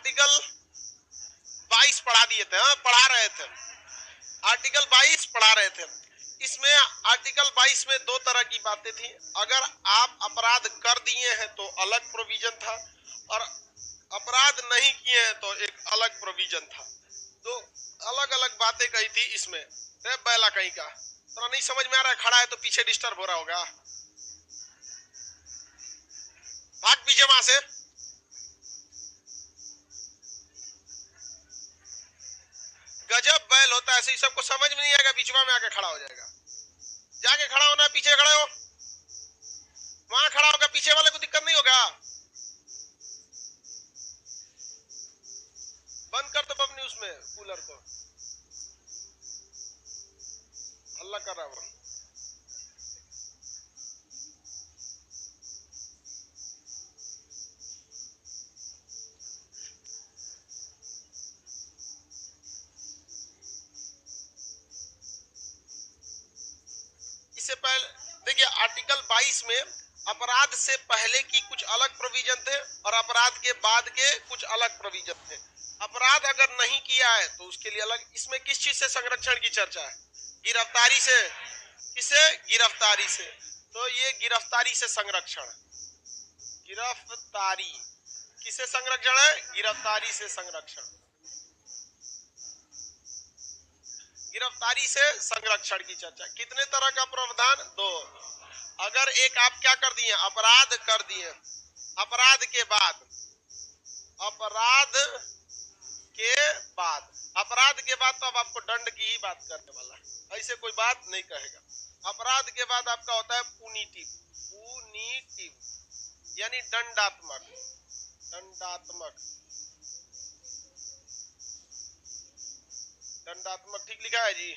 Article 22 पढ़ा दिए थे, पढ़ा रहे थे, आर्टिकल 22 पढ़ा रहे थे। इसमें आर्टिकल 22 में दो तरह की बातें थी। अगर आप अपराध कर दिए हैं तो अलग प्रोविजन था, और अपराध नहीं किए हैं तो एक अलग प्रोविजन था। तो अलग अलग बातें कही थी इसमें। बैला कहीं का तो नहीं समझ में आ रहा है, खड़ा है तो पीछे डिस्टर्ब हो रहा होगा, भाग पीछे वहां से। गजब बैल होता है, ऐसे ही सबको समझ में नहीं आएगा, बीचवा में आके खड़ा हो जाएगा। जाके खड़ा होना, पीछे खड़े हो, वहां खड़ा होगा, पीछे वाले को दिक्कत नहीं होगा। बंद कर दो अपनी उसमें कूलर को, हल्ला कर रहा वो। इससे पहले देखिए आर्टिकल 22 में अपराध से पहले की कुछ अलग प्रोविजन थे और अपराध के बाद के कुछ अलग प्रोविजन थे। अपराध अगर नहीं किया है तो उसके लिए अलग। इसमें किस चीज से संरक्षण की चर्चा है? गिरफ्तारी से। किसे? गिरफ्तारी से। तो ये गिरफ्तारी से संरक्षण, गिरफ्तारी किसे संरक्षण है? गिरफ्तारी से संरक्षण, गिरफ्तारी से संरक्षण की चर्चा। कितने तरह का प्रावधान? दो। अगर एक आप क्या कर दिए, अपराध कर दिए, अपराध के बाद, अपराध के बाद, अपराध के बाद तो अब आपको दंड की ही बात करने वाला है, ऐसे कोई बात नहीं कहेगा। अपराध के बाद आपका होता है पुनिटिव, पुनिटिव यानी दंडात्मक, दंडात्मक, दंडात्मक ठीक लिखा है जी,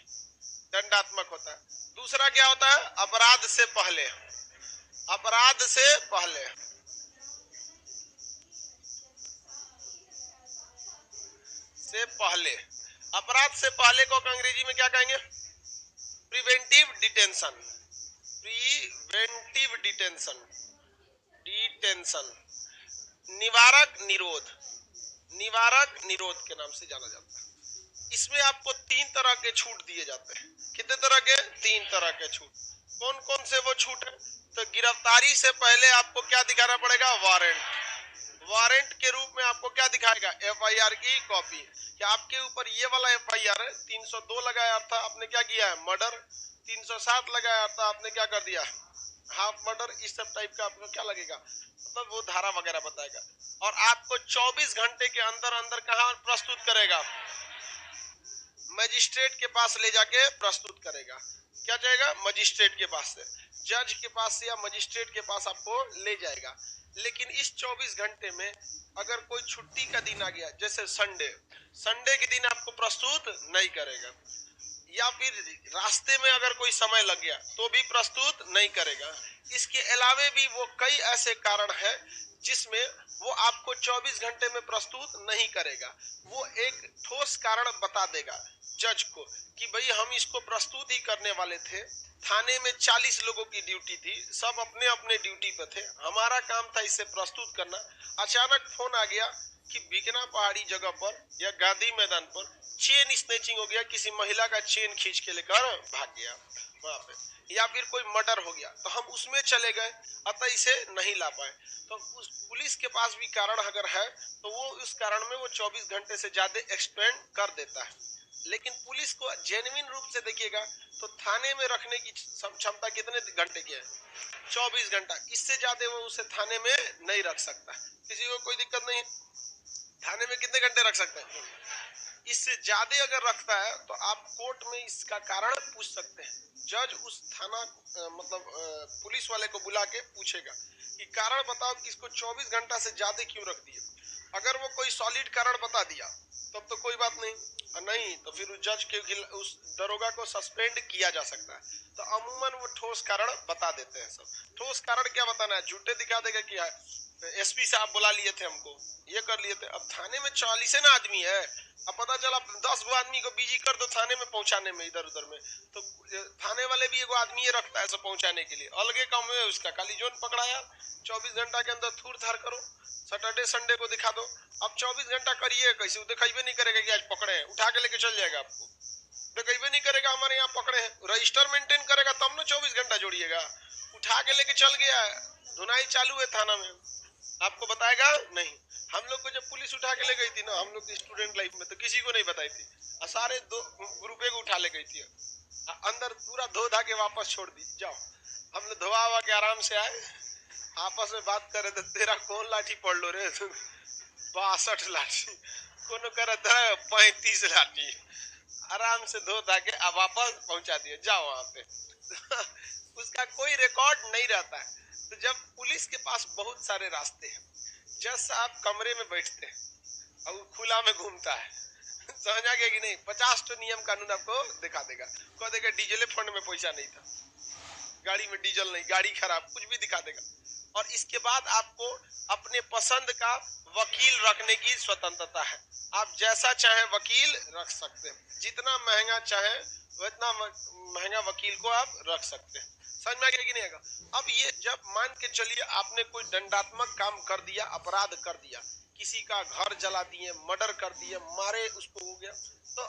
दंडात्मक होता है। दूसरा क्या होता है? अपराध से पहले, अपराध से पहले, से पहले, अपराध से पहले को अंग्रेजी में क्या कहेंगे? Preventive detention, preventive detention, detention, निवारक निरोध, निवारक निरोध के नाम से जाना जाता है। इसमें आपको 3 तरह के छूट दिए जाते हैं। कितने तरह के? 3 तरह के छूट। कौन कौन से वो छूट है? तो गिरफ्तारी से पहले आपको क्या दिखाना पड़ेगा? वारंट। वारंट के रूप में आपको क्या दिखाएगा? एफआईआर की कॉपी। क्या आपके ऊपर ये वाला एफआईआर है, 302 लगाया था, आपने क्या किया है? मर्डर। 307 लगाया था, आपने क्या कर दिया? Half murder. इस सब टाइप का आपको क्या लगेगा, मतलब वो धारा वगैरह बताएगा। और आपको 24 घंटे के अंदर अंदर कहां प्रस्तुत करेगा? मजिस्ट्रेट के पास ले जाके प्रस्तुत करेगा। क्या जाएगा? मजिस्ट्रेट के पास से, जज के पास से या मजिस्ट्रेट के पास आपको ले जाएगा। लेकिन इस 24 घंटे में अगर कोई छुट्टी का दिन आ गया, जैसे संडे, संडे के दिन आपको प्रस्तुत नहीं करेगा, या फिर रास्ते में अगर कोई समय लग गया तो भी प्रस्तुत नहीं करेगा। इसके अलावे भी वो कई ऐसे कारण है जिसमें वो आपको 24 घंटे में प्रस्तुत नहीं करेगा। वो एक ठोस कारण बता देगा जज को कि भाई हम इसको प्रस्तुत ही करने वाले थे, थाने में 40 लोगों की ड्यूटी थी, सब अपने अपने ड्यूटी पे थे, हमारा काम था इसे प्रस्तुत करना। अचानक फोन आ गया कि बिकना पहाड़ी जगह पर या गांधी मैदान पर चेन स्नेचिंग हो गया, किसी महिला का चेन खींच के लेकर भाग गया वहां पे, या फिर कोई मर्डर हो गया, तो हम उसमें चले गए, अतः इसे नहीं ला पाए। तो उस पुलिस के पास भी कारण अगर है तो वो उस कारण में वो 24 घंटे से ज्यादा एक्सटेंड कर देता है। लेकिन पुलिस को जेन्युइन रूप से देखिएगा तो थाने में रखने की क्षमता कितने घंटे की है? 24 घंटा। इससे ज्यादा वो उसे थाने में नहीं रख सकता। किसी को कोई दिक्कत नहीं, थाने में कितने घंटे रख सकते हैं? इससे ज्यादा अगर रखता है तो आप कोर्ट में इसका कारण पूछ सकते हैं। जज उस थाना मतलब पुलिस वाले को बुला के पूछेगा कि कारण बताओ कि इसको 24 घंटा से ज्यादा क्यों रख दिए। अगर वो कोई सॉलिड कारण बता दिया तब तो कोई बात नहीं, नहीं तो फिर उस जज के उस दरोगा को सस्पेंड किया जा सकता है। तो अमूमन वो ठोस कारण बता देते हैं। सब ठोस कारण क्या बताना है? झूठे दिखा देगा कि एसपी साहब बुला लिए थे हमको, ये कर लिए थे। अब थाने में 40 ना आदमी है, अब पता चला 10 गो आदमी को बिजी कर दो थाने में पहुंचाने में, इधर उधर में, तो थाने वाले भी एगो आदमी ये रखता है सब पहुंचाने के लिए, अलगे काम है उसका, खाली जोन पकड़ाया 24 घंटा के अंदर थूर थार करो, सैटरडे संडे को दिखा दो। अब 24 घंटा करिए कैसे, दिखेबे नहीं करेगा कि आज पकड़े हैं, उठा के लेके चल जाएगा आपको, दिखेबे नहीं करेगा हमारे यहाँ पकड़े हैं। रजिस्टर मेंटेन करेगा तब ना 24 घंटा जोड़िएगा, उठा के लेके चल गया, धुनाई चालू है थाना में, आपको बताएगा नहीं। हम लोग को जब पुलिस उठा के ले गई थी ना, हम लोग स्टूडेंट लाइफ में, तो किसी को नहीं बताई थी, सारे दो ग्रुपे को उठा ले गई थी, अंदर पूरा धो धा के वापस छोड़ दी। जाओ, हम लोग धोआ हुआ के आराम से आए, आपस में बात करे तो तेरा कौन लाठी पड़ लो रे 62 लाठी, कोनो करे 35 लाठी, आराम से धो धा के अब वापस पहुंचा दिए, जाओ वहां पे उसका कोई रिकॉर्ड नहीं रहता है। तो जब पुलिस के पास बहुत सारे रास्ते हैं, जैसा आप कमरे में बैठते हैं और खुला में घूमता है, समझ आ गया कि नहीं, 50 तो नियम कानून आपको दिखा देगा, कह देगा डीजल फंड में पैसा नहीं था, गाड़ी में डीजल नहीं, गाड़ी खराब, कुछ भी दिखा देगा। और इसके बाद आपको अपने पसंद का वकील रखने की स्वतंत्रता है, आप जैसा चाहे वकील रख सकते हैं, जितना महंगा चाहे उतना महंगा वकील को आप रख सकते हैं। समझ में आ गया कि नहीं आएगा। अब ये जब मान के चलिए आपने कोई दंडात्मक काम कर दिया, अपराध कर दिया, किसी का घर जला दिए, मर्डर कर दिए, मारे, उसको हो गया, तो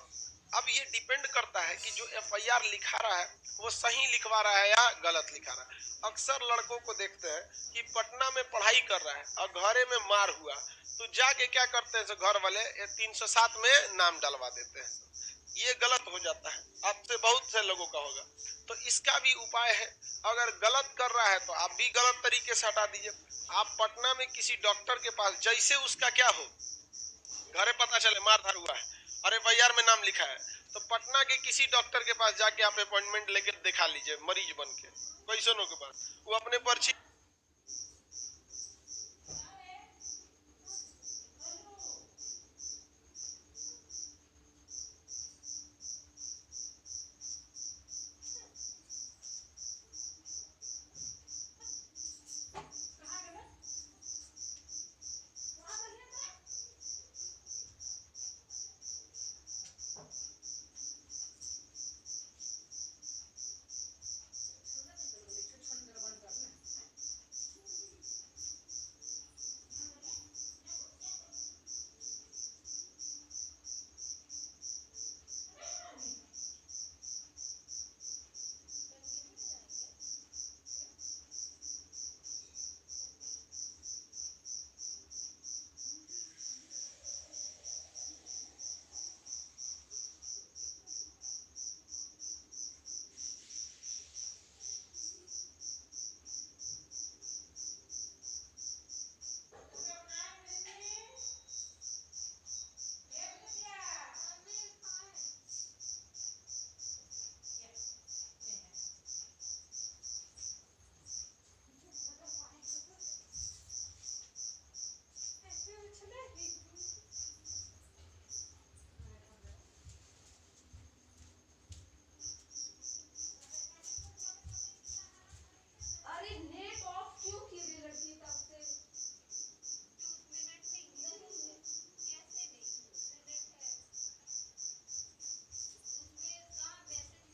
अब ये डिपेंड करता है कि जो एफआईआर लिखा रहा है वो सही लिखवा रहा है या गलत लिखा रहा है। अक्सर लड़कों को देखते हैं कि पटना में पढ़ाई कर रहा है और घरे में मार हुआ, तो जाके क्या करते हैं जो घर वाले 307 में नाम डलवा देते हैं, ये गलत हो जाता है, आपसे बहुत से लोगों का होगा। तो इसका भी उपाय है, अगर गलत कर रहा है तो आप भी गलत तरीके से हटा दीजिए। आप पटना में किसी डॉक्टर के पास, जैसे उसका क्या हो, घरे पता चले मार धार हुआ है और एफआईआर में नाम लिखा है, तो पटना के किसी डॉक्टर के पास जाके आप अपॉइंटमेंट लेके दिखा लीजिए, मरीज बन के, पैसों के पास, वो अपने पर्ची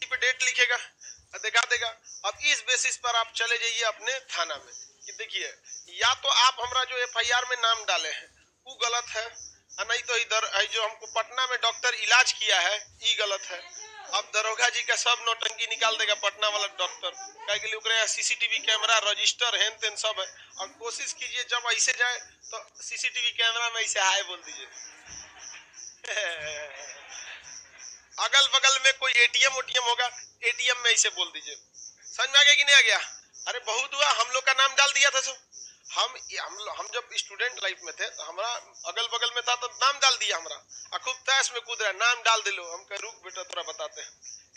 पे डेट लिखेगा, दिखा देगा। अब इस बेसिस पर आप चले जाइए अपने थाना में कि देखिए, या तो आप हमारा जो एफआईआर में नाम डाले हैं वो गलत है, नहीं तो इधर जो हमको पटना में डॉक्टर इलाज किया है ये गलत है। अब दरोगा जी का सब नौटंकी निकाल देगा पटना वाला डॉक्टर, क्या सीसीटीवी कैमरा रजिस्टर हेन तेन सब है, और कोशिश कीजिए जब ऐसे जाए तो सीसीटीवी कैमरा में ऐसे हाय बोल दीजिए अगल बगल में कोई एटीएम ओटीएम होगा, एटीएम में ऐसे बोल दीजिए। समझ में आ गया कि नहीं आ गया। अरे बहुत हुआ, हम लोग का नाम डाल दिया था सब, हम जब स्टूडेंट लाइफ में थे तो हमारा अगल बगल में था तो नाम डाल दिया हमारा, और खूब तैश में कूद रहा नाम डाल दिलो। हम कह रुक बेटा थोड़ा बताते हैं,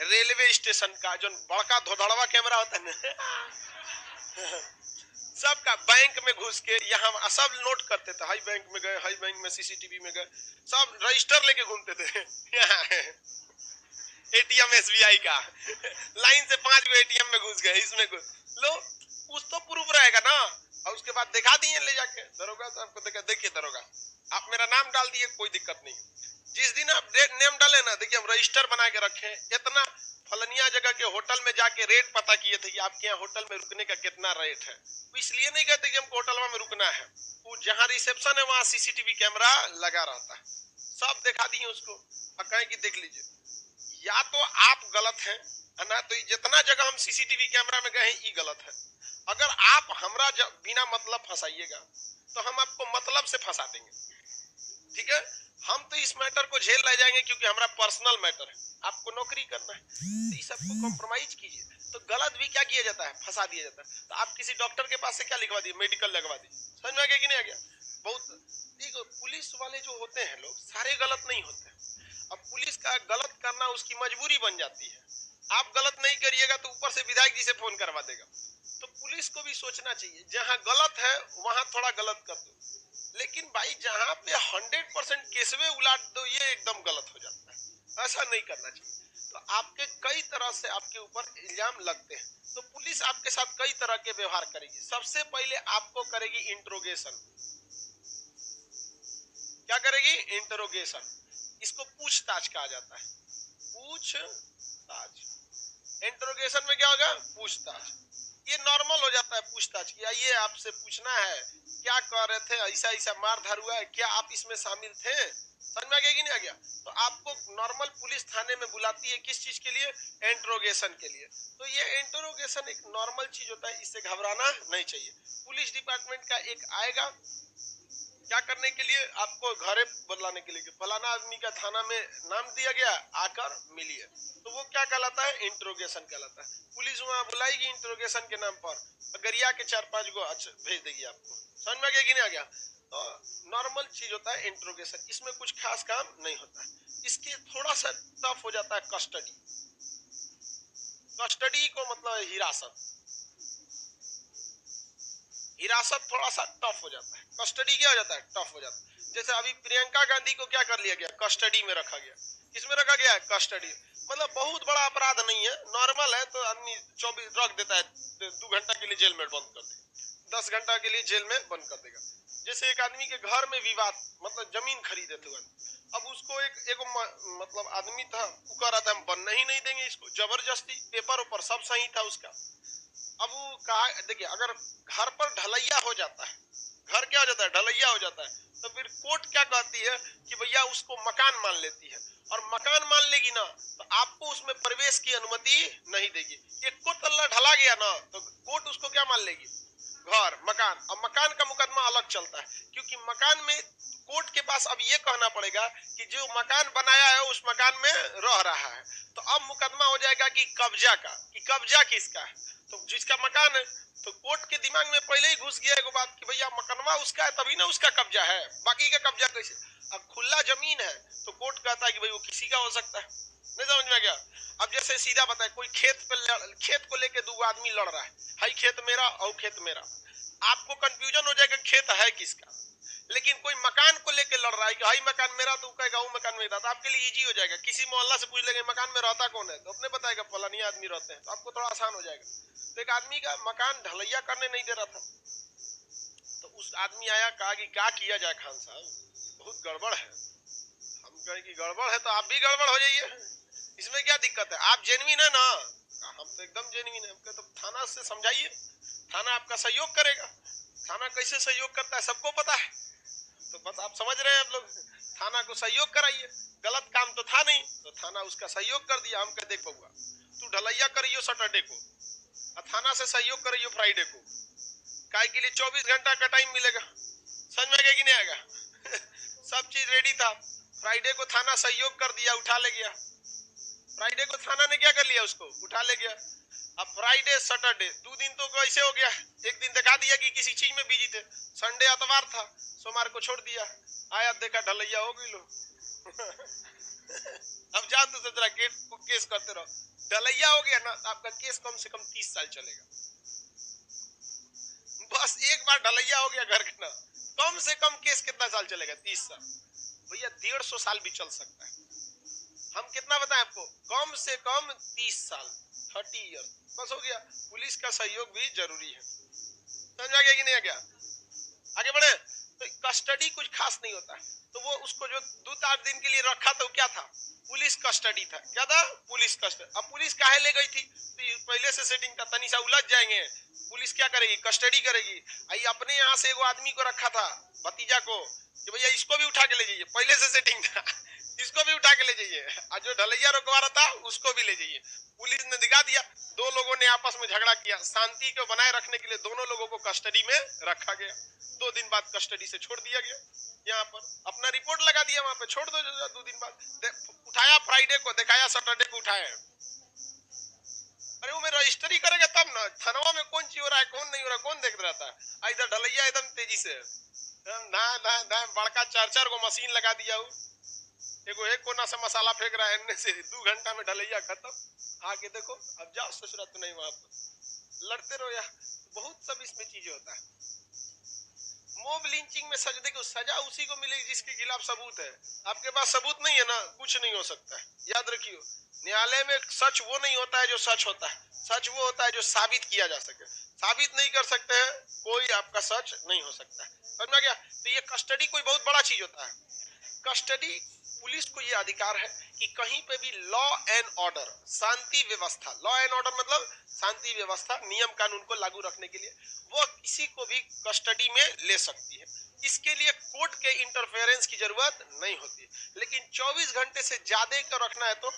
रेलवे स्टेशन का जो बड़का धोधड़वा कैमरा होता है ना सबका, बैंक में घुस के यहाँ सब नोट करते थे, हाई बैंक में गए, हाई बैंक में सीसीटीवी में गए, सब रजिस्टर लेके घूमते थे एटीएम एसबीआई का लाइन से 5 गो एटीएम में घुस गए, इसमें लो कुछ तो प्रूफ रहेगा ना। और उसके बाद दिखा दिए ले जाके दरोगा साहब को, देखिए दरोगा आप मेरा नाम डाल दिए, कोई दिक्कत नहीं, जिस दिन आप नेम डाले ना, देखिए हम रजिस्टर बना के रखे इतना फलनिया जगह के होटल में जाके रेट पता किए थे कि आपके यहाँ होटल में रुकने का कितना रेट है। वो इसलिए नहीं कहते कि हमको होटल में रुकना है, वो जहाँ रिसेप्शन है वहां सीसीटीवी कैमरा लगा रहता है, सब दिखा दिए उसको और कहें कि देख लीजिए। या तो आप गलत हैं ना, तो जितना जगह हम सीसीटीवी कैमरा में गए ये गलत है। अगर आप हमरा बिना मतलब फंसाइएगा तो हम आपको मतलब से फंसा देंगे, ठीक है। हम तो इस मैटर को झेल रह जाएंगे क्योंकि हमारा पर्सनल मैटर है, आपको नौकरी करना है, तो इस सबको कॉम्प्रोमाइज कीजिए। तो गलत भी क्या किया जाता है, फंसा दिया जाता है। तो आप किसी डॉक्टर के पास से क्या लिखवा दिए, मेडिकल लगवा दिए, समझ में आ गया कि नहीं आ गया। बहुत देखो पुलिस वाले जो होते हैं लोग सारे गलत नहीं होते हैं। अब पुलिस का गलत करना उसकी मजबूरी बन जाती है, आप गलत नहीं करिएगा तो ऊपर से विधायक जी से फोन करवा देगा। तो पुलिस को भी सोचना चाहिए, जहां गलत है वहां थोड़ा गलत कर दो, लेकिन भाई जहां पे 100% केसवे उलाट दो ये एकदम गलत हो जाता है, ऐसा नहीं करना चाहिए। तो आपके कई तरह से आपके ऊपर इल्जाम लगते हैं, तो पुलिस आपके साथ कई तरह के व्यवहार करेगी। सबसे पहले आपको करेगी इंट्रोगेशन। क्या करेगी, इंट्रोगेशन, इसको पूछताछ कहा जाता है, पूछताछ। इंट्रोगेशन में क्या होगा, पूछताछ। ये नॉर्मल हो जाता है पूछताछ की, ये आपसे पूछना है क्या कर रहे थे, ऐसा ऐसा मार धार हुआ है, क्या आप इसमें शामिल थे, समझ में आ गया कि नहीं आ गया। तो आपको नॉर्मल पुलिस थाने में बुलाती है किस चीज के लिए, इंट्रोगेशन के लिए। तो ये इंट्रोगेशन एक नॉर्मल चीज होता है, इससे घबराना नहीं चाहिए। पुलिस डिपार्टमेंट का एक आएगा क्या करने के लिए, आपको घरे बुलाने के लिए कि फलाना आदमी का थाना में नाम दिया गया, आकर मिलिए। तो वो क्या कहलाता है, इंट्रोगेशन कहलाता है। पुलिस वहां बुलाएगी इंट्रोगेशन के नाम पर, गरिया के 4-5 गो भेज देगी आपको, समझ में आ गया कि नहीं आ गया। तो नॉर्मल चीज होता है इंट्रोगेशन, इसमें कुछ खास काम नहीं होता है। इसके थोड़ा सा टफ हो जाता है कस्टडी। कस्टडी को मतलब हिरासत, हिरासत थोड़ा सा टफ हो जाता है। कस्टडी क्या हो जाता है, टफ हो जाता है। जैसे अभी प्रियंका गांधी को क्या कर लिया गया, कस्टडी में रखा गया। किसमें रखा गया है, कस्टडी। मतलब बहुत बड़ा अपराध नहीं है, नॉर्मल है, तो आदमी 24 रख देता है, 2 घंटा के लिए जेल में बंद कर देगा, 10 घंटा के लिए जेल में बंद कर देगा। जैसे एक आदमी के घर में विवाद, मतलब जमीन खरीदे थे, अब उसको एक मतलब आदमी था, वो कह रहा था हम बनने ही नहीं देंगे इसको, जबरदस्ती, पेपर ऊपर सब सही था उसका। अब वो कहा, देखिए अगर घर पर ढलैया हो जाता है, घर क्या हो जाता है, ढलैया हो जाता है, तो फिर कोर्ट क्या कहती है कि भैया उसको मकान मान लेती है, और मकान मान लेगी ना तो आपको उसमें प्रवेश की अनुमति नहीं देगी। एक को तल्ला ढला गया ना तो कोर्ट उसको क्या मान लेगी, घर मकान। अब मकान का मुकदमा अलग चलता है, क्योंकि मकान में कोर्ट के पास अब ये कहना पड़ेगा कि जो मकान बनाया है उस मकान में रह रहा है। तो अब मुकदमा हो जाएगा कि कब्जा का, कि कब्जा किसका है, तो जिसका मकान है। तो कोर्ट के दिमाग में पहले ही घुस गया एक बात कि भैया मकानवा उसका है तभी ना उसका कब्जा है, बाकी का कब्जा कैसे। अब खुला जमीन है तो कोर्ट कहता है कि भाई वो किसी का हो सकता है, नहीं समझ में गया। अब जैसे सीधा बताए, कोई खेत को लेके 2 आदमी लड़ रहा है, हाई खेत मेरा और खेत मेरा, आपको कंफ्यूजन हो जाएगा खेत है किसका। लेकिन कोई मकान को लेके लड़ रहा है कि हाई मकान मेरा, तो कहेगा वो मकान मेरा, तो आपके लिए इजी हो जाएगा। किसी मोहल्ला से पूछ लेंगे मकान में रहता कौन है, तो अपने बताएगा फलानी आदमी रहते हैं, तो आपको थोड़ा आसान हो जाएगा। तो एक आदमी का मकान ढलैया करने नहीं दे रहा था, तो उस आदमी आया, कहा कि क्या किया जाए खान साहब, बहुत गड़बड़ है। हम कहे कि गड़बड़ है तो आप भी गड़बड़ हो जाइए, इसमें क्या दिक्कत है, आप जेन्युइन है ना। हम तो एकदम जेन्युइन है। हम तो थाना से समझाइए, थाना आपका सहयोग करेगा। थाना कैसे सहयोग करता है सबको पता है, तो बस आप समझ रहे हैं आप लोग, थाना को सहयोग कराइए। गलत काम तो था नहीं, तो थाना उसका सहयोग कर दिया। हम कह देख बउआ तू ढलैया करियो सैटरडे को, और थाना से सहयोग करियो फ्राइडे को, काय के लिए 24 घंटा का टाइम मिलेगा, समझ में आएगा कि नहीं आएगा। सब चीज रेडी था, फ्राइडे को थाना सहयोग कर दिया, उठा ले गया। फ्राइडे को थाना ने क्या कर लिया, उसको उठा ले गया। अब फ्राइडे सैटरडे 2 दिन तो ऐसे हो गया, एक दिन दिखा दिया कि किसी चीज में बिजी थे, संडे अतवार था, सोमवार को छोड़ दिया, आया देखा ढलैया हो गई लो। अब जाओ तो जरा केस करते रहो, ढलैया हो गया ना तो आपका केस कम से कम 30 साल चलेगा। बस एक बार ढलैया हो गया घर का ना, कम से कम केस कितना साल चलेगा, 30 साल। भैया 150 साल भी चल सकता है। हम कितना बताएं आपको, कम से कम 30 साल, 30 ईयर्स, बस हो गया। पुलिस का सहयोग भी जरूरी है, समझ आ गया कि नहीं आ गया। आगे बढ़े। तो कस्टडी कुछ खास नहीं होता है, तो वो उसको जो 2-4 दिन के लिए रखा तो क्या था, पुलिस कस्टडी था। क्या था, पुलिस कस्टडी। अब पुलिस काहे ले गई थी, तो पहले से सेटिंग था, तनी सा उलझ जाएंगे, पुलिस क्या करेगी, कस्टडी करेगी। आई अपने यहाँ से एगो आदमी को रखा था, भतीजा को, कि भैया इसको भी उठा के ले जाइए, पहले से सेटिंग था, इसको भी उठा के ले जाइए, और जो ढलैया रुकवा रहा था उसको भी ले जाइए। पुलिस ने दिखा दिया, दो लोगों ने आपस में झगड़ा किया, शांति को बनाए रखने के लिए दोनों लोगों को कस्टडी में रखा गया। 2 दिन बाद कस्टडी से छोड़ दिया गया। यहाँ पर अपना रिपोर्ट लगा दिया, वहां पे छोड़ दो 2 दिन बाद। उठाया फ्राइडे को, दिखाया सैटरडे को उठाया। अरे वो में रजिस्ट्री करेगा तब ना, थानवा में कौन चीज हो रहा है कौन नहीं हो रहा कौन देख रहता है। इधर ढलैया एकदम तेजी से बड़का 4-4 को मशीन लगा दिया, एगो एक कोना से मसाला फेंक रहा है, से 2 घंटा में ढलैया खत्म। आगे देखो, अब जाओ ससुरा तो नहीं, वहां पर लड़ते रहो यार। बहुत सब इसमें चीजें होता है। मॉब लिंचिंग में सच देखो, सजा उसी को मिलेगी जिसके खिलाफ सबूत है। आपके पास सबूत नहीं है ना, कुछ नहीं हो सकता है। याद रखियो, न्यायालय में सच वो नहीं होता है जो सच होता है, सच वो होता है जो साबित किया जा सके। साबित नहीं कर सकते हैं, कोई आपका सच नहीं हो सकता है। समझ में गया। तो ये कस्टडी कोई बहुत बड़ा चीज होता है। कस्टडी, पुलिस को ये अधिकार है कि कहीं पे भी लॉ एंड ऑर्डर, शांति व्यवस्था, लॉ एंड ऑर्डर मतलब शांति व्यवस्था, नियम कानून को लागू रखने के लिए वो किसी को भी कस्टडी में ले सकती है। इसके लिए कोर्ट के इंटरफेरेंस की जरूरत नहीं होती। लेकिन 24 घंटे से ज्यादा का रखना है तो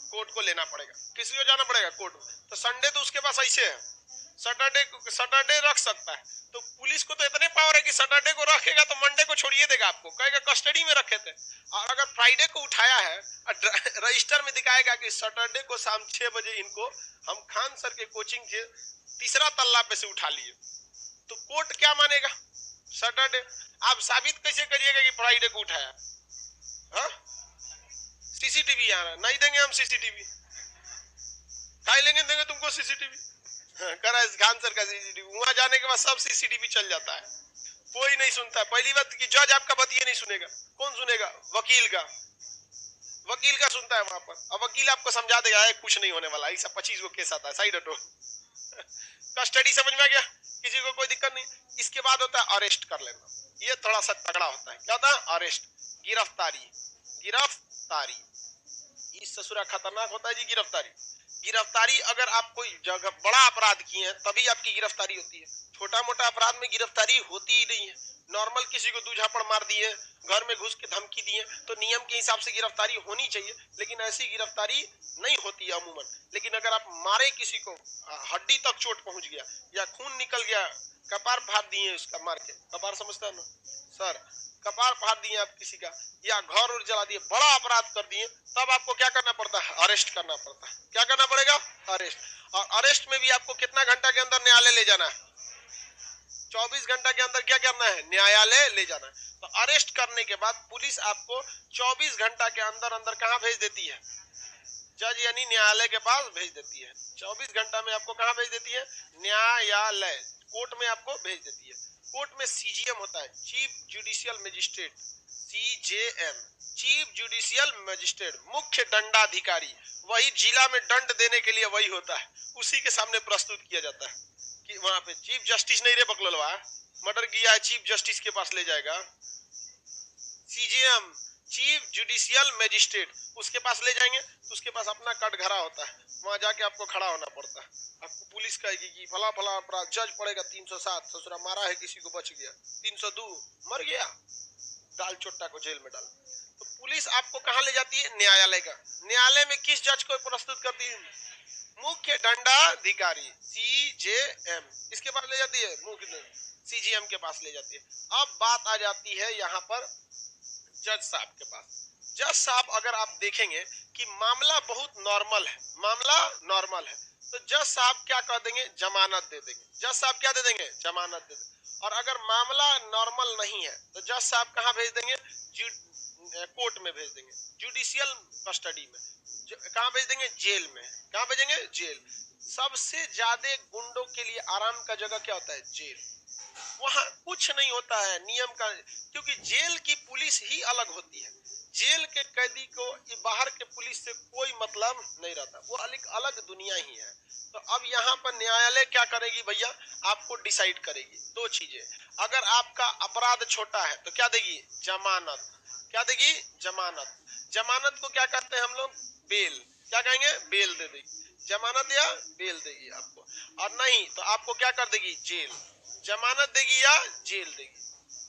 कोर्ट को लेना पड़ेगा, किसी को जाना पड़ेगा कोर्ट में। तो संडे तो उसके पास ऐसे है, सैटरडे रख सकता है। तो पुलिस को तो इतने पावर है कि सैटरडे को रखेगा तो मंडे को छोड़िए देगा, आपको कहेगा कस्टडी में रखे थे। और अगर फ्राइडे को उठाया है, रजिस्टर में दिखाएगा कि सैटरडे को शाम 6 बजे इनको हम खान सर के कोचिंग के 3रा तल्ला पे से उठा लिए, तो कोर्ट क्या मानेगा, सैटरडे। आप साबित कैसे करिएगा कि फ्राइडे को उठाया। हाँ, सीसीटीवी यहाँ नहीं देंगे हम, सीसीटीवी खाई देंगे तुमको सीसीटीवी। करा खान सर का सीसीटीवी, वहां जाने के बाद सब सीसीटीवी चल जाता है, कोई नहीं सुनता। पहली बात कि जज आपका बतिया नहीं सुनेगा, कौन सुनेगा, वकील का सुनता है वहां पर। अब वकील आपको समझा देगा कुछ नहीं होने वाला, ऐसा 25 को केस आता है, साइड हटो। कस्टडी समझ में आ गया, किसी को कोई दिक्कत नहीं। इसके बाद होता है अरेस्ट कर लेना, ये थोड़ा सा तगड़ा होता है। क्या होता है, अरेस्ट, गिरफ्तारी। इस ससुरा खतरनाक होता है जी, गिरफ्तारी। अगर आप कोई जगह बड़ा अपराध किए हैं तभी आपकी गिरफ्तारी होती है, छोटा मोटा अपराध में गिरफ्तारी होती ही नहीं है। नॉर्मल किसी को 2 झापड़ मार दिए, घर में घुस के धमकी दिए, तो नियम के हिसाब से गिरफ्तारी होनी चाहिए, लेकिन ऐसी गिरफ्तारी नहीं होती है अमूमन। लेकिन अगर आप मारे किसी को, हड्डी तक चोट पहुंच गया या खून निकल गया, कपार फाड़ दिए उसका, मार के कपार समझता है ना सर, कपार फाड़ दिए आप किसी का, या घर और जला दिए, बड़ा अपराध कर दिए, तब आपको क्या करना पड़ता है, अरेस्ट करना पड़ता है। क्या करना पड़ेगा, अरेस्ट। और अरेस्ट में भी आपको कितना घंटा के अंदर न्यायालय ले जाना है, 24 घंटा के अंदर क्या करना है, न्यायालय ले जाना है। तो अरेस्ट करने के बाद पुलिस आपको 24 घंटा के अंदर अंदर कहां भेज देती है, जज यानी न्यायालय के पास भेज देती है। 24 घंटा में आपको कहां भेज देती है, न्यायालय, कोर्ट में आपको भेज देती है। कोर्ट में सीजीएम होता है, chief judicial magistrate, CJM, chief judicial magistrate, मुख्य दंडाधिकारी। वही जिला में दंड देने के लिए वही होता है, उसी के सामने प्रस्तुत किया जाता है कि वहां पे चीफ जस्टिस नहीं रे बकलवा, मर्डर किया है, चीफ जस्टिस के पास ले जाएगा। सीजेएम, चीफ जुडिशियल मजिस्ट्रेट, उसके पास ले जाएंगे तो उसके पास अपना कटघरा होता है, वहां जाके आपको खड़ा होना पड़ता है। आपको पुलिस कहेगी कि फला फला अपराध, जज पड़ेगा 307, ससुरा मारा है किसी को बच गया, 302 मर गया, डाल चोट्टा को जेल में डाल। तो पुलिस आपको कहां ले जाती है, न्यायालय का। न्यायालय में किस जज को प्रस्तुत करती है, मुख्य दंडाधिकारी, सीजेएम, इसके पास ले जाती है, मुख्य सीजीएम के पास ले जाती है। अब बात आ जाती है यहाँ पर जज साहब के पास। जज साहब अगर आप देखेंगे कि मामला बहुत नॉर्मल है, तो जज साहब क्या कर देंगे, जमानत दे देंगे। जज साहब क्या दे देंगे, जमानत दे देंगे। और अगर मामला नॉर्मल नहीं है तो जज साहब कहां भेज देंगे, कोर्ट में भेज देंगे, जुडिशियल कस्टडी में। कहां भेज देंगे, जेल में। कहां भेजेंगे, जेल। सबसे ज्यादा गुंडों के लिए आराम का जगह क्या होता है, जेल। वहां कुछ नहीं होता है नियम का, क्योंकि जेल की पुलिस ही अलग होती है। जेल के कैदी को बाहर के पुलिस से कोई मतलब नहीं रहता, वो अलग दुनिया ही है। तो अब यहाँ पर न्यायालय क्या करेगी भैया, आपको डिसाइड करेगी दो चीजें। अगर आपका अपराध छोटा है तो क्या देगी, जमानत। क्या देगी, जमानत। जमानत को क्या कहते हैं हम लोग, बेल। क्या कहेंगे, बेल दे देगी, जमानत या बेल देगी आपको। और नहीं तो आपको क्या कर देगी, जेल। जमानत देगी या जेल देगी,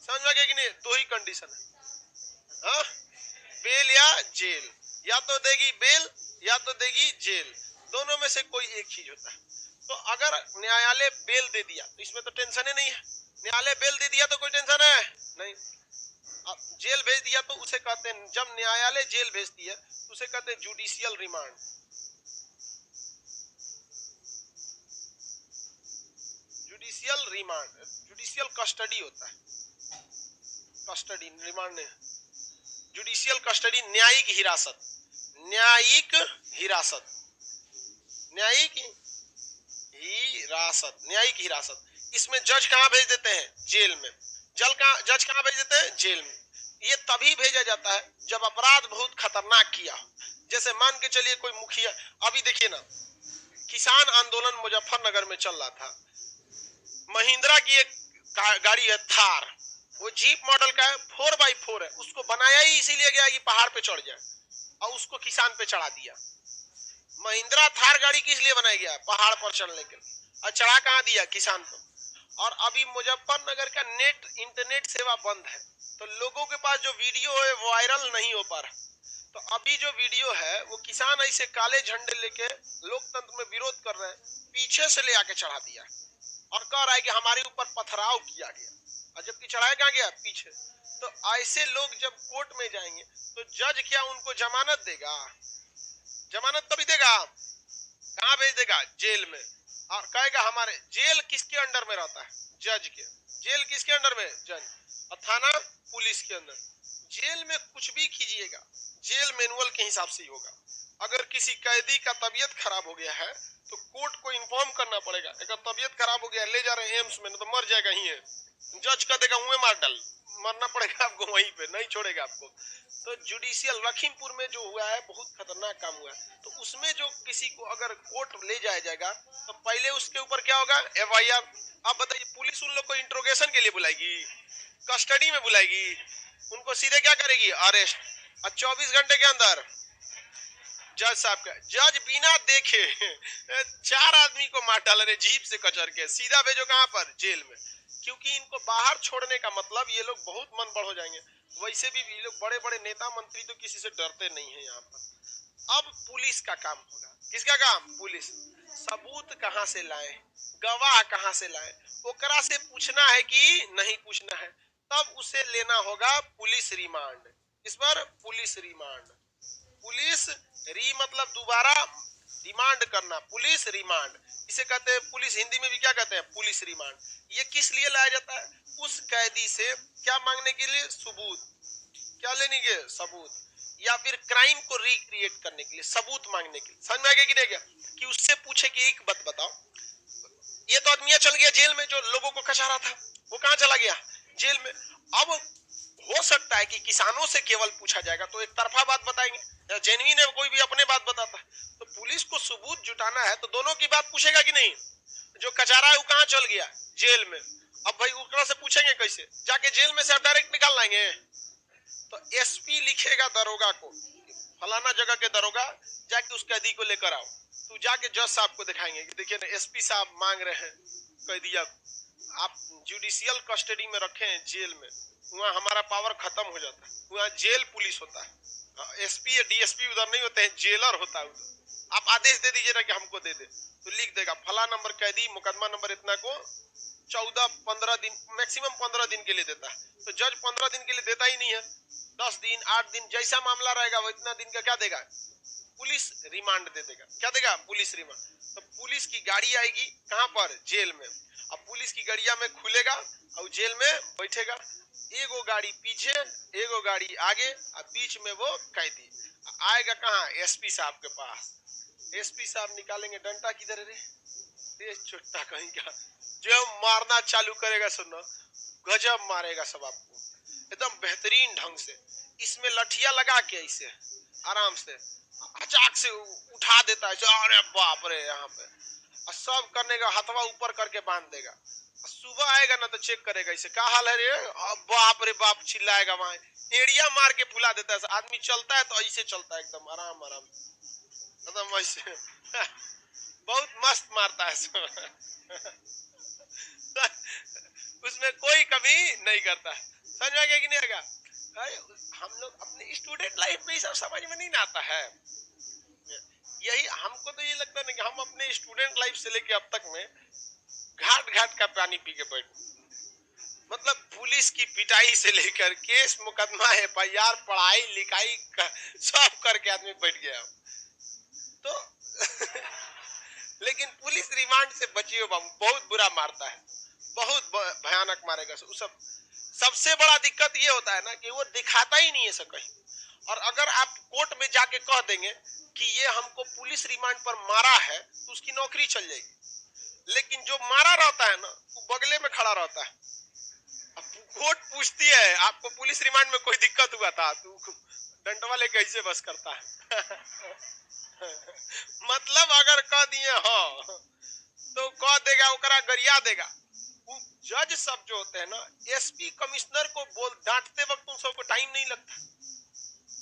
समझ में आ गया कि नहीं, दो ही कंडीशन है, हाँ? बेल या जेल, या तो देगी बेल या तो देगी जेल, दोनों में से कोई एक चीज होता है। तो अगर न्यायालय बेल दे दिया तो इसमें तो टेंशन ही नहीं है, न्यायालय बेल दे दिया तो कोई टेंशन है नहीं। अब जेल भेज दिया तो उसे कहते हैं, जब न्यायालय जेल भेजती है तो उसे कहते हैं judicial remand. Judicial remand, judicial custody होता है, कस्टडी, रिमांड नहीं। जुडिशियल कस्टडी न्यायिक हिरासत, न्यायिक हिरासत, न्यायिक हिरासत, न्यायिक हिरासत। इसमें जज कहाँ भेज देते हैं, जेल में। जज कहाँ भेज देते हैं, जेल में। ये तभी भेजा जाता है जब अपराध बहुत खतरनाक किया हो। जैसे मान के चलिए कोई मुखिया, अभी देखिए ना, किसान आंदोलन मुजफ्फरनगर में चल रहा था, महिंद्रा की एक गाड़ी है थार, वो जीप मॉडल का है, 4x4 है, उसको बनाया ही इसीलिए गया कि पहाड़ पे चढ़ जाए, और उसको किसान पे चढ़ा दिया। महिंद्रा थार गाड़ी किस लिए बनाया गया, पहाड़ पर चढ़ने के लिए, और चढ़ा कहाँ दिया, किसान को। और अभी मुजफ्फरनगर का इंटरनेट सेवा बंद है, तो लोगों के पास जो वीडियो है वो वायरल नहीं हो पा रहा। तो अभी जो वीडियो है वो किसान ऐसे काले झंडे लेके लोकतंत्र में विरोध कर रहे हैं, पीछे से ले आके चढ़ा दिया और कह रहा है कि हमारे ऊपर पथराव किया गया, और जबकि चढ़ाया कहाँ गया, पीछे। तो ऐसे लोग जब कोर्ट में जाएंगे तो जज क्या उनको जमानत देगा, जमानत तभी देगा, कहाँ भेज देगा, जेल में। और कहेगा हमारे, जेल किसके अंडर में रहता है, जज के। जेल किसके अंडर में, जज। और थाना पुलिस के अंदर। जेल में कुछ भी कीजिएगा जेल मैनुअल के हिसाब से ही होगा। अगर किसी कैदी का तबीयत खराब हो गया है तो कोर्ट को इन्फॉर्म करना पड़ेगा, अगर तबीयत खराब हो गया ले जा रहे हैं एम्स में, तो मर जाएगा ही है, जज का देगा मुंह मार डाल, मरना पड़ेगा आपको वहीं पे, नहीं छोड़ेगा आपको। तो जुडिशियल लखीमपुर में जो हुआ है बहुत खतरनाक काम हुआ है। तो उसमें जो किसी को अगर कोर्ट ले जाया जाएगा तो पहले उसके ऊपर क्या होगा, FIR। आप बताइए, पुलिस उन लोग को इंट्रोगेशन के लिए बुलाएगी, कस्टडी में बुलाएगी, उनको सीधे क्या करेगी, अरेस्ट, और 24 घंटे के अंदर जज साहब का, जज बिना देखे 4 आदमी को मार डाल रहे जीप से कचर के, सीधा भेजो कहां पर, जेल में। क्योंकि इनको बाहर छोड़ने का मतलब ये लोग बहुत मन बढ़ हो जाएंगे। वैसे भी ये लोग बड़े बड़े नेता मंत्री तो किसी से डरते नहीं है यहाँ पर। अब पुलिस का काम होगा, किसका काम, पुलिस। सबूत कहां से लाए, गवाह कहां से लाए, ओकरा से पूछना है कि नहीं पूछना है, तब उसे लेना होगा पुलिस रिमांड। इस पर पुलिस रिमांड, पुलिस री मतलब दोबारा, रिमांड करना, पुलिस रिमांड, इसे कहते हैं पुलिस, हिंदी में भी क्या कहते हैं, पुलिस रिमांड। ये किस लिए लाया जाता है, उस कैदी से क्या मांगने के लिए, सबूत। क्या लेने के, सबूत। या फिर क्राइम को रिक्रिएट करने के लिए, सबूत मांगने के लिए। समझ में आ गया कि नहीं गया, कि उससे पूछे कि एक बात बताओ, ये तो आदमी चल गया जेल में, जो लोगों को कचा रहा था वो कहाँ चला गया, जेल में। अब हो सकता है कि किसानों से केवल पूछा जाएगा तो एक तरफा बात बताएंगे, या जेन्युइन है कोई भी अपने बात बताता है, तो पुलिस को सबूत जुटाना है तो दोनों की बात पूछेगा कि नहीं। जो कचारा है वो कहाँ चल गया, जेल में। अब भाई उकरा से पूछेंगे कैसे, जाके जेल में से आप डायरेक्ट निकाल लाएंगे। तो SP लिखेगा दरोगा को, फलाना जगह के दरोगा जाके उस कैदी को लेकर आओ, तो जाके जज साहब को दिखाएंगे कि देखिए ना SP साहब मांग रहे हैं कैदिया को, आप जुडिशियल कस्टडी में रखे हैं जेल में, वहाँ हमारा पावर खत्म हो जाता है, वहाँ जेल पुलिस होता है, SP या DSP उधर नहीं होते हैं, जेलर होता है उधर। आप आदेश दे दीजिए ना कि हमको दे दे, तो लिख देगा फला नंबर कैदी मुकदमा नंबर इतना को 14-15 दिन, मैक्सिमम 15 दिन के लिए देता है। तो जज 15 दिन के लिए देता ही नहीं है, 10 दिन 8 दिन जैसा मामला रहेगा वो इतना दिन का क्या देगा, पुलिस रिमांड दे देगा। क्या देगा, पुलिस रिमांड। तो पुलिस की गाड़ी आएगी कहां पर, जेल में। अब पुलिस की गाड़िया में खुलेगा और जेल में बैठेगा, एगो गाड़ी पीछे एगो गाड़ी आगे, और बीच में वो कैदी आएगा कहाँ, SP साहब के पास। SP साहब निकालेंगे डंडा, किधर रे चुट्टा कहीं का, जो मारना चालू करेगा, सुनो गजब मारेगा सब आपको, एकदम बेहतरीन ढंग से। इसमें लठिया लगा के ऐसे आराम से अचाक से उठा देता है, अरे बाप रे, यहाँ पे और सब करने का हथवा ऊपर करके बांध देगा। सुबह आएगा ना तो चेक करेगा, इसे क्या हाल है रे, बाप रे बाप चिल्लाएगा, वहां एड़िया मार के फुला देता है। आदमी चलता है तो ऐसे चलता है, एकदम आराम आराम, एकदम ऐसे बहुत मस्त मारता है उसमें कोई कमी नहीं करता है। समझ में आएगा कि नहीं आएगा? हम लोग अपने स्टूडेंट लाइफ में ये सब समझ में नहीं आता है। यही हमको तो ये लगता है ना कि हम अपने स्टूडेंट लाइफ से लेके अब तक में घाट घाट का पानी पी के बैठ, मतलब पुलिस की पिटाई से लेकर केस मुकदमा FIR पढ़ाई लिखाई सब करके आदमी बैठ गया तो लेकिन पुलिस रिमांड से बचिए बाबू, बहुत बुरा मारता है, बहुत भयानक मारेगा। सब सबसे बड़ा दिक्कत ये होता है ना कि वो दिखाता ही नहीं है सब कहीं। और अगर आप कोर्ट में जाके कह देंगे कि ये हमको पुलिस रिमांड पर मारा है तो उसकी नौकरी चल जाएगी। लेकिन जो मारा रहता है ना वो बगले में खड़ा रहता है। अब कोर्ट पूछती है आपको पुलिस रिमांड में कोई दिक्कत हुआ था, तू डंडवा लेके कैसे बस करता है मतलब अगर कह दिए हो तो कह देगा, ओकरा गरिया देगा। जज सब जो होते हैं ना, SP कमिश्नर को बोल डांटते वक्त उन सबको टाइम नहीं लगता,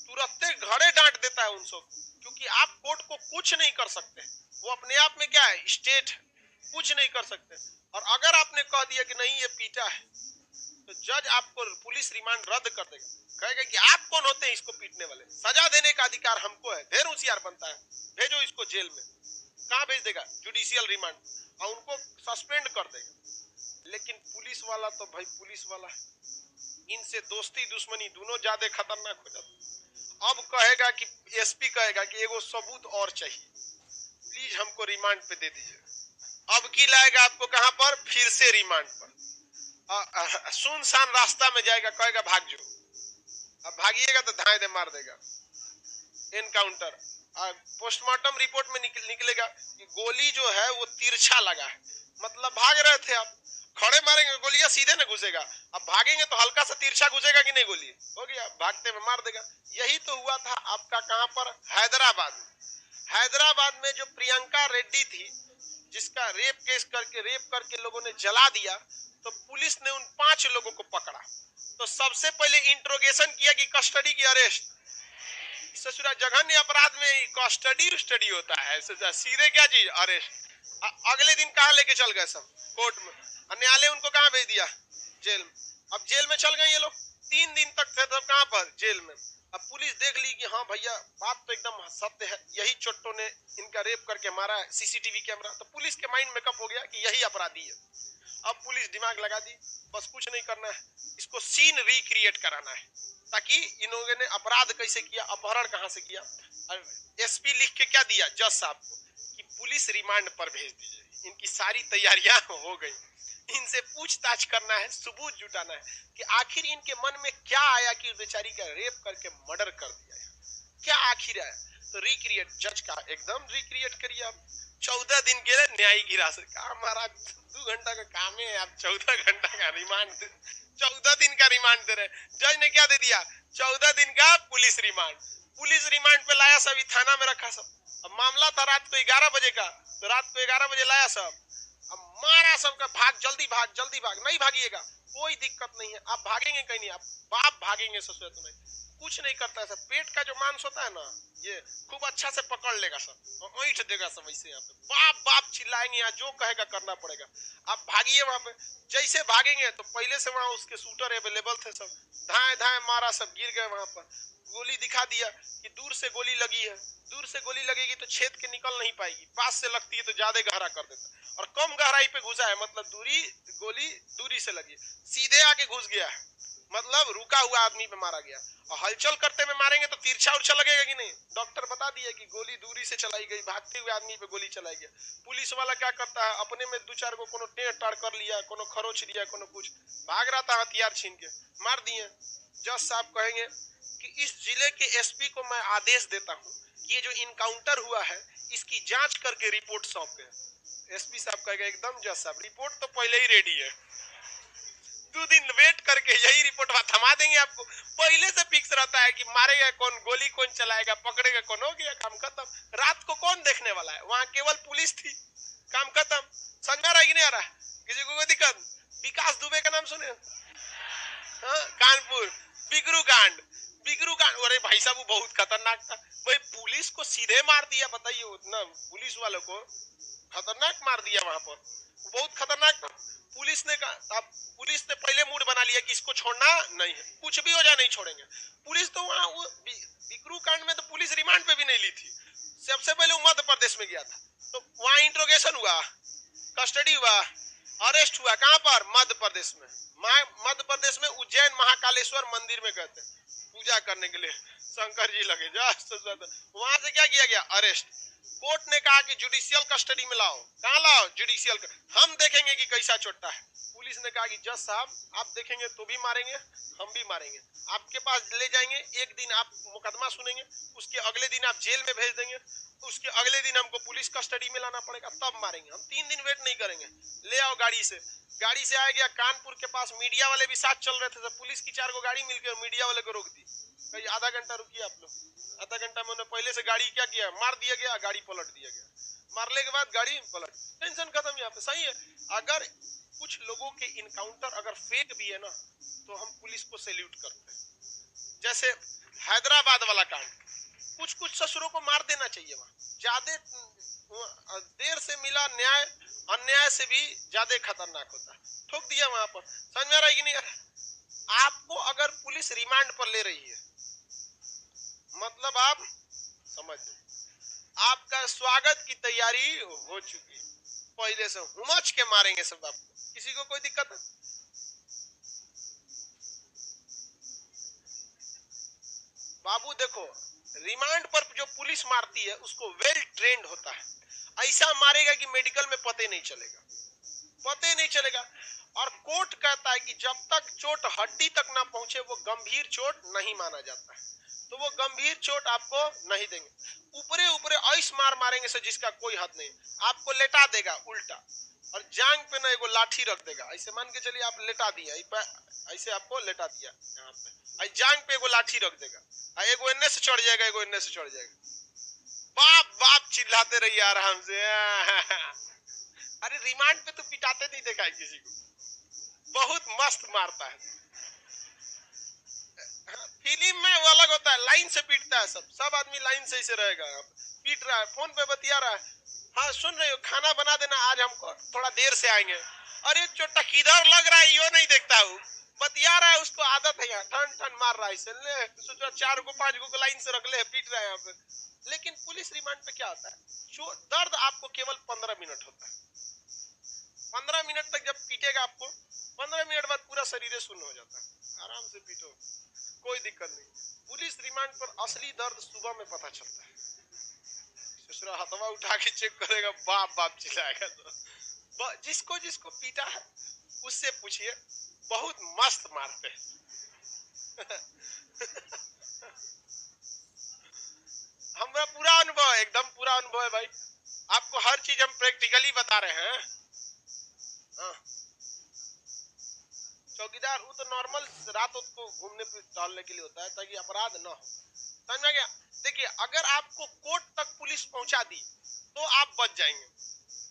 तुरंत घरे डांट देता है उन सब, क्योंकि आप कोर्ट को कुछ नहीं कर सकते। वो अपने आप में क्या है, स्टेट है, कुछ नहीं कर सकते। और अगर आपने कह दिया कि नहीं ये पीटा है तो जज आपको पुलिस रिमांड रद्द कर देगा, कहेगा कि आप कौन होते हैं इसको पीटने वाले, सजा देने का अधिकार हमको है। ढेर होशियार बनता है, भेजो इसको जेल में। कहाँ भेज देगा? जुडिशियल रिमांड, और उनको सस्पेंड कर देगा। लेकिन पुलिस वाला तो भाई पुलिस वाला है, इनसे दोस्ती दुश्मनी दोनों ज्यादा खतरनाक हो जाता। अब कहेगा कि SP कहेगा कि एगो सबूत और चाहिए, प्लीज हमको रिमांड पे दे दीजिए। अब की लाएगा आपको कहां पर? फिर से रिमांड पर। सुनसान रास्ता में जाएगा, कहेगा भाग जाओ। अब भागिएगा तो धाए दे मार देगा, एनकाउंटर। पोस्टमार्टम रिपोर्ट में निकलेगा कि गोली जो है वो तिरछा लगा है, मतलब भाग रहे थे आप, खड़े मारेंगे गोलियां सीधे ना घुसेगा, अब भागेंगे तो हल्का सा तिरछा घुसेगा कि नहीं, गोली हो गया, भागते में मार देगा। यही तो हुआ था आपका कहां पर? हैदराबाद में। हैदराबाद में जो प्रियंका रेड्डी थी, जिसका रेप केस करके रेप करके लोगों ने जला दिया, तो पुलिस ने उन 5 लोगों को पकड़ा। तो सबसे पहले इंट्रोगेशन किया कि कस्टडी की अरेस्ट। ससुरा जघन्य अपराध में कस्टडी होता है, सीधे क्या चीज, अरेस्ट। अगले दिन कहाँ लेके चल गए सब? कोर्ट में। न्यायालय उनको कहाँ भेज दिया? जेल में। अब जेल में चल गए ये लोग, 3 दिन तक थे तब कहाँ पर? जेल में। अब पुलिस देख ली कि हाँ भैया बात तो एकदम सत्य है, यही चोट्टों ने इनका रेप करके मारा है, CCTV कैमरा। तो पुलिस के माइंड में कब हो गया कि यही अपराधी है। अब पुलिस दिमाग लगा दी, बस कुछ नहीं करना है, इसको सीन रिक्रिएट कराना है, ताकि इन लोगों ने अपराध कैसे किया, अपहरण कहां से किया। SP लिख के क्या दिया जज साहब को कि पुलिस रिमांड पर भेज दीजिए। इनकी सारी तैयारियां हो गई, इनसे पूछताछ करना है, सबूत जुटाना है कि आखिर इनके मन में क्या आया कि बेचारी का रेप करके मर्डर कर दिया, क्या आखिर आया। तो रिक्रिएट, जज का एकदम रिक्रिएट करिए आप। 14 दिन के लिए न्यायिक हिरासत का, हमारा 2 घंटा का काम है, आप 14 घंटा का रिमांड, 14 दिन का रिमांड दे रहे। जज ने क्या दे दिया? 14 दिन का पुलिस रिमांड। पुलिस रिमांड पे लाया, सभी थाना में रखा सब। अब मामला था रात को 11 बजे का, तो रात को 11 बजे लाया सब, अब मारा सबका, भाग जल्दी भाग जल्दी भाग। नहीं भागिएगा, कोई दिक्कत नहीं है, आप भागेंगे कहीं नहीं, आप बाप भागेंगे ससुर, तुम्हें कुछ नहीं करता है सब। पेट का जो मांस होता है ना, ये खूब अच्छा से पकड़ लेगा सब और ऐठ देगा सब ऐसे। यहाँ पे बाप बाप चिल्लाएंगे, यहाँ जो कहेगा करना पड़ेगा। आप भागिए वहां पे। जैसे भागेंगे तो पहले से वहां उसके शूटर अवेलेबल थे सब, धाए धाए मारा, सब गिर गए वहां पर। गोली दिखा दिया कि दूर से गोली लगी है, दूर से गोली लगेगी तो छेद के निकल नहीं पाएगी, पास से लगती है तो ज्यादा गहरा कर देता, और कम गहराई पे घुसा है मतलब गोली दूरी से लगी, सीधे आके घुस गया है, मतलब रुका हुआ आदमी पे मारा गया। और हलचल करते में मारेंगे तो तिरछा उर्छा लगेगा कि नहीं? डॉक्टर बता दिया कि गोली दूरी से चलाई गई, भागते हुए आदमी पे गोली चलाई गई। पुलिस वाला क्या करता है, अपने में 2-4 को कोनो टेढ़ टाड़ कर लिया, कोनो खरोच दिया, कोनो कुछ, भाग रहा था हथियार छीन के, मार दिए। जज साहब कहेंगे कि इस जिले के SP को मैं आदेश देता हूँ कि ये जो इनकाउंटर हुआ है इसकी जांच करके रिपोर्ट सौंपे। SP साहब कहेगा एकदम जज साहब, रिपोर्ट तो पहले ही रेडी है, 2 दिन वेट करके यही रिपोर्ट थमा देंगे आपको। पहले से फिक्स रहता है कि मारेगा कौन, गोली कौन चलाएगा, पकड़ेगा कौन, हो गया काम खत्म। रात को कौन देखने वाला है, वहां केवल पुलिस थी, काम खत्म। समझ में आ रहा है कि नहीं आ रहा है? किसी को कोई दिक्कत? विकास दुबे का नाम सुने? हाँ, कानपुर बिगरू कांड। बिगरू कांड, अरे भाई साहब वो बहुत खतरनाक था भाई, पुलिस को सीधे मार दिया, बताइए उतना पुलिस वालों को खतरनाक मार दिया वहां पर, बहुत खतरनाक था। पुलिस ने कहा, अब पुलिस ने पहले मूड बना लिया कि इसको छोड़ना नहीं है, कुछ भी हो जाए नहीं छोड़ेंगे। पुलिस तो वहां बिकरू कांड में तो पुलिस रिमांड पे भी नहीं ली थी, सबसे पहले वो मध्य प्रदेश में गया था, तो वहां इंट्रोगेशन हुआ, कस्टडी हुआ, अरेस्ट हुआ, कहां पर? मध्य प्रदेश में। मध्य प्रदेश में उज्जैन महाकालेश्वर मंदिर में गए थे पूजा करने के लिए, शंकर जी लगे जा, वहां से क्या किया गया? अरेस्ट। कोर्ट ने कहा कि जुडिशियल कस्टडी में लाओ। कहां लाओ? जुडिशियल, हम देखेंगे कि कैसा चोट्टा है। पुलिस ने कहा कि जज साहब आप देखेंगे तो भी मारेंगे, हम भी मारेंगे, आपके पास ले जाएंगे, एक दिन आप मुकदमा सुनेंगे, उसके अगले दिन आप जेल में भेज देंगे, उसके अगले दिन हमको पुलिस कस्टडी में लाना पड़ेगा, तब मारेंगे, हम 3 दिन वेट नहीं करेंगे, ले आओ गाड़ी से। गाड़ी से आ गया कानपुर के पास, मीडिया वाले भी साथ चल रहे थे, तो पुलिस की 4 गाड़ी मिलकर मीडिया वाले को रोक दी, कहीं आधा घंटा रुकिए आप लोग। आधा घंटा में उन्होंने पहले से गाड़ी क्या किया, मार दिया गया, गाड़ी पलट दिया गया, मारने के बाद गाड़ी पलट, टेंशन खत्म। यहाँ पे सही है। अगर कुछ लोगों के इनकाउंटर अगर फेक भी है ना, तो हम पुलिस को सैल्यूट करते हैं। जैसे हैदराबाद वाला कांड, कुछ कुछ ससुरों को मार देना चाहिए, वहां ज्यादा देर से मिला न्याय अन्याय से भी ज्यादा खतरनाक होता है, ठोक दिया वहां पर। समझ में आ रहा है कि नहीं? आपको अगर पुलिस रिमांड पर ले रही है, मतलब आप समझ, आपका स्वागत की तैयारी हो चुकी, पहले से हुमच के मारेंगे सब आपको, किसी को कोई दिक्कत है? बाबू देखो, रिमांड पर जो पुलिस मारती है उसको वेल ट्रेंड होता है, ऐसा मारेगा कि मेडिकल में पते नहीं चलेगा, पते नहीं चलेगा। और कोर्ट कहता है कि जब तक चोट हड्डी तक ना पहुंचे वो गंभीर चोट नहीं माना जाता है, तो वो गंभीर चोट आपको नहीं देंगे। ऊपरे ऊपरे ऐसा मार मारेंगे से जिसका कोई हद नहीं, आपको लेटा देगा उल्टा, और जांग पे ना एगो लाठी रख देगा, ऐसे मान के चलिए आप लेटा दिया, ऐसे आपको लेटा दिया यहाँ पे, जांग पे एगो लाठी रख देगा, एगो इन्ने से चढ़ जाएगा, एगो इन्ने से चढ़ जाएगा, बाप बाप चिल्लाते रहिए आराम से। अरे रिमांड पे तो पिटाते नहीं देखा है किसी को, बहुत मस्त मारता है। फिल्म में वो अलग होता है, लाइन से पीटता है, सब आदमी लाइन से ऐसे रहेगा, पीट रहा है, फोन पे बतिया रहा है, हाँ सुन रहे हो, खाना बना देना आज हमको, थोड़ा देर से आएंगे, अरे चोटा किधर लग रहा है यो नहीं देखता हूँ, बतिया रहा है, उसको आदत है, यहाँ ठन ठन मार रहा है, सोचो 4 को 5 को लाइन से रख ले, पीट रहा है यहाँ पे। लेकिन पुलिस रिमांड पे क्या होता है, जो दर्द आपको केवल 15 मिनट होता है, 15 मिनट तक जब पीटेगा आपको, 15 मिनट बाद पूरा शरीर शून्य हो जाता है, आराम से पीटो, कोई दिक्कत नहीं। पुलिस रिमांड पर असली दर्द सुबह में पता चलता है, दूसरा हथवा उठा के चेक करेगा, बाप बाप चिल्लाएगा, तो जिसको जिसको पीटा है उससे पूछिए, बहुत मस्त मारते हैं। हमारा पूरा अनुभव है, एकदम पूरा अनुभव है भाई, आपको हर चीज हम प्रैक्टिकली बता रहे हैं। हाँ। चौकीदार वो तो नॉर्मल रात को घूमने टहलने के लिए होता है, ताकि अपराध ना हो, समझ में गया? देखिए, अगर आपको कोर्ट तक पुलिस पहुंचा दी तो आप बच जाएंगे,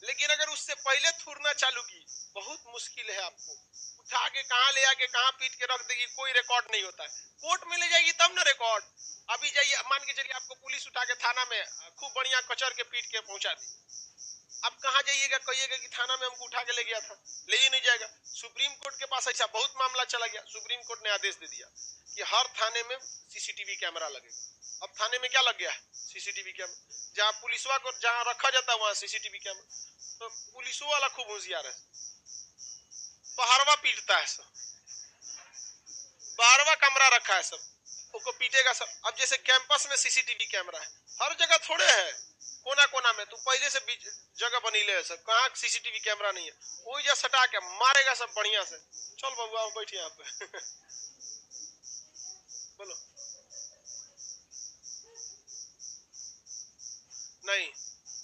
लेकिन अगर उससे पहले थूरना चालू की, बहुत मुश्किल है, आपको उठा के कहां ले आके कहां पीट के रख देगी, कोई रिकॉर्ड नहीं होता है, कोर्ट में ले जाएगी तब ना रिकॉर्ड। अभी जाइए, मान के चलिए आपको पुलिस उठा के थाना में खूब बढ़िया कचर के पीट के पहुंचा दी, अब कहां जाइएगा, कहिएगा कि थाना में हमको उठा के ले गया था, ले ही नहीं जाएगा। सुप्रीम कोर्ट के पास ऐसा बहुत मामला चला गया, सुप्रीम कोर्ट ने आदेश दे दिया कि हर थाने में सीसीटीवी कैमरा लगेगा। अब थाने में क्या लग गया है? सीसीटीवी कैमरा, जहां पुलिसवा को जहां रखा जाता है वहां सीसीटीवी कैमरा, तो पुलिसों वाला खूब होशियार है, बाहरवा पीटता है सब, बाहरवा कमरा रखा है सब, उसको पीटेगा सब। अब जैसे कैंपस में सीसीटीवी कैमरा है, हर जगह थोड़े है, कोना कोना में, तू पहले से जगह बनी ले सब, कहाँ सीसीटीवी कैमरा नहीं है, वही जा सटा के मारेगा सब बढ़िया से। चल बाबू आओ बैठिए यहाँ पे। बोलो। नहीं,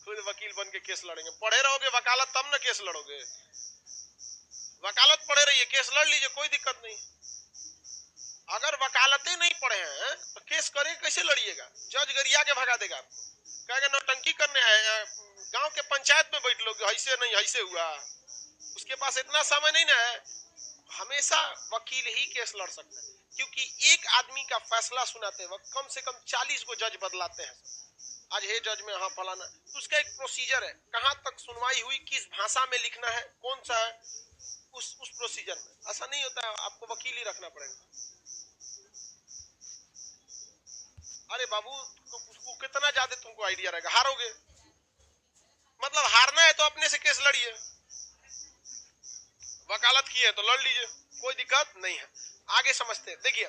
खुद वकील बन के केस लड़ेंगे, पढ़े रहोगे वकालत तब ना केस लड़ोगे, वकालत पढ़े रहिए, केस लड़ लीजिए, कोई दिक्कत नहीं। अगर वकालतें नहीं पढ़े हैं तो केस करे कैसे लड़िएगा, जज गरिया के भगा देगा आपको, कहेगा नौटंकी करने आए, गांव के पंचायत में बैठ लोगे, ऐसे नहीं ऐसे हुआ, उसके पास इतना समय नहीं ना है। हमेशा वकील ही केस लड़ सकते हैं, क्योंकि एक आदमी का फैसला सुनाते वक्त कम से कम 40 को जज बदलाते हैं। आज हे जज में हाँ फलाना, तो उसका एक प्रोसीजर है, कहां तक सुनवाई हुई, किस भाषा में लिखना है, कौन सा है, उस प्रोसीजर में। ऐसा नहीं होता है आपको वकील ही रखना पड़ेगा। अरे बाबू कितना ज्यादा तुमको आइडिया रहेगा, हारोगे, मतलब हारना है तो अपने से केस लड़िए, वकालत की है तो लड़ लीजिए, कोई दिक्कत नहीं है। आगे समझते हैं। देखिए,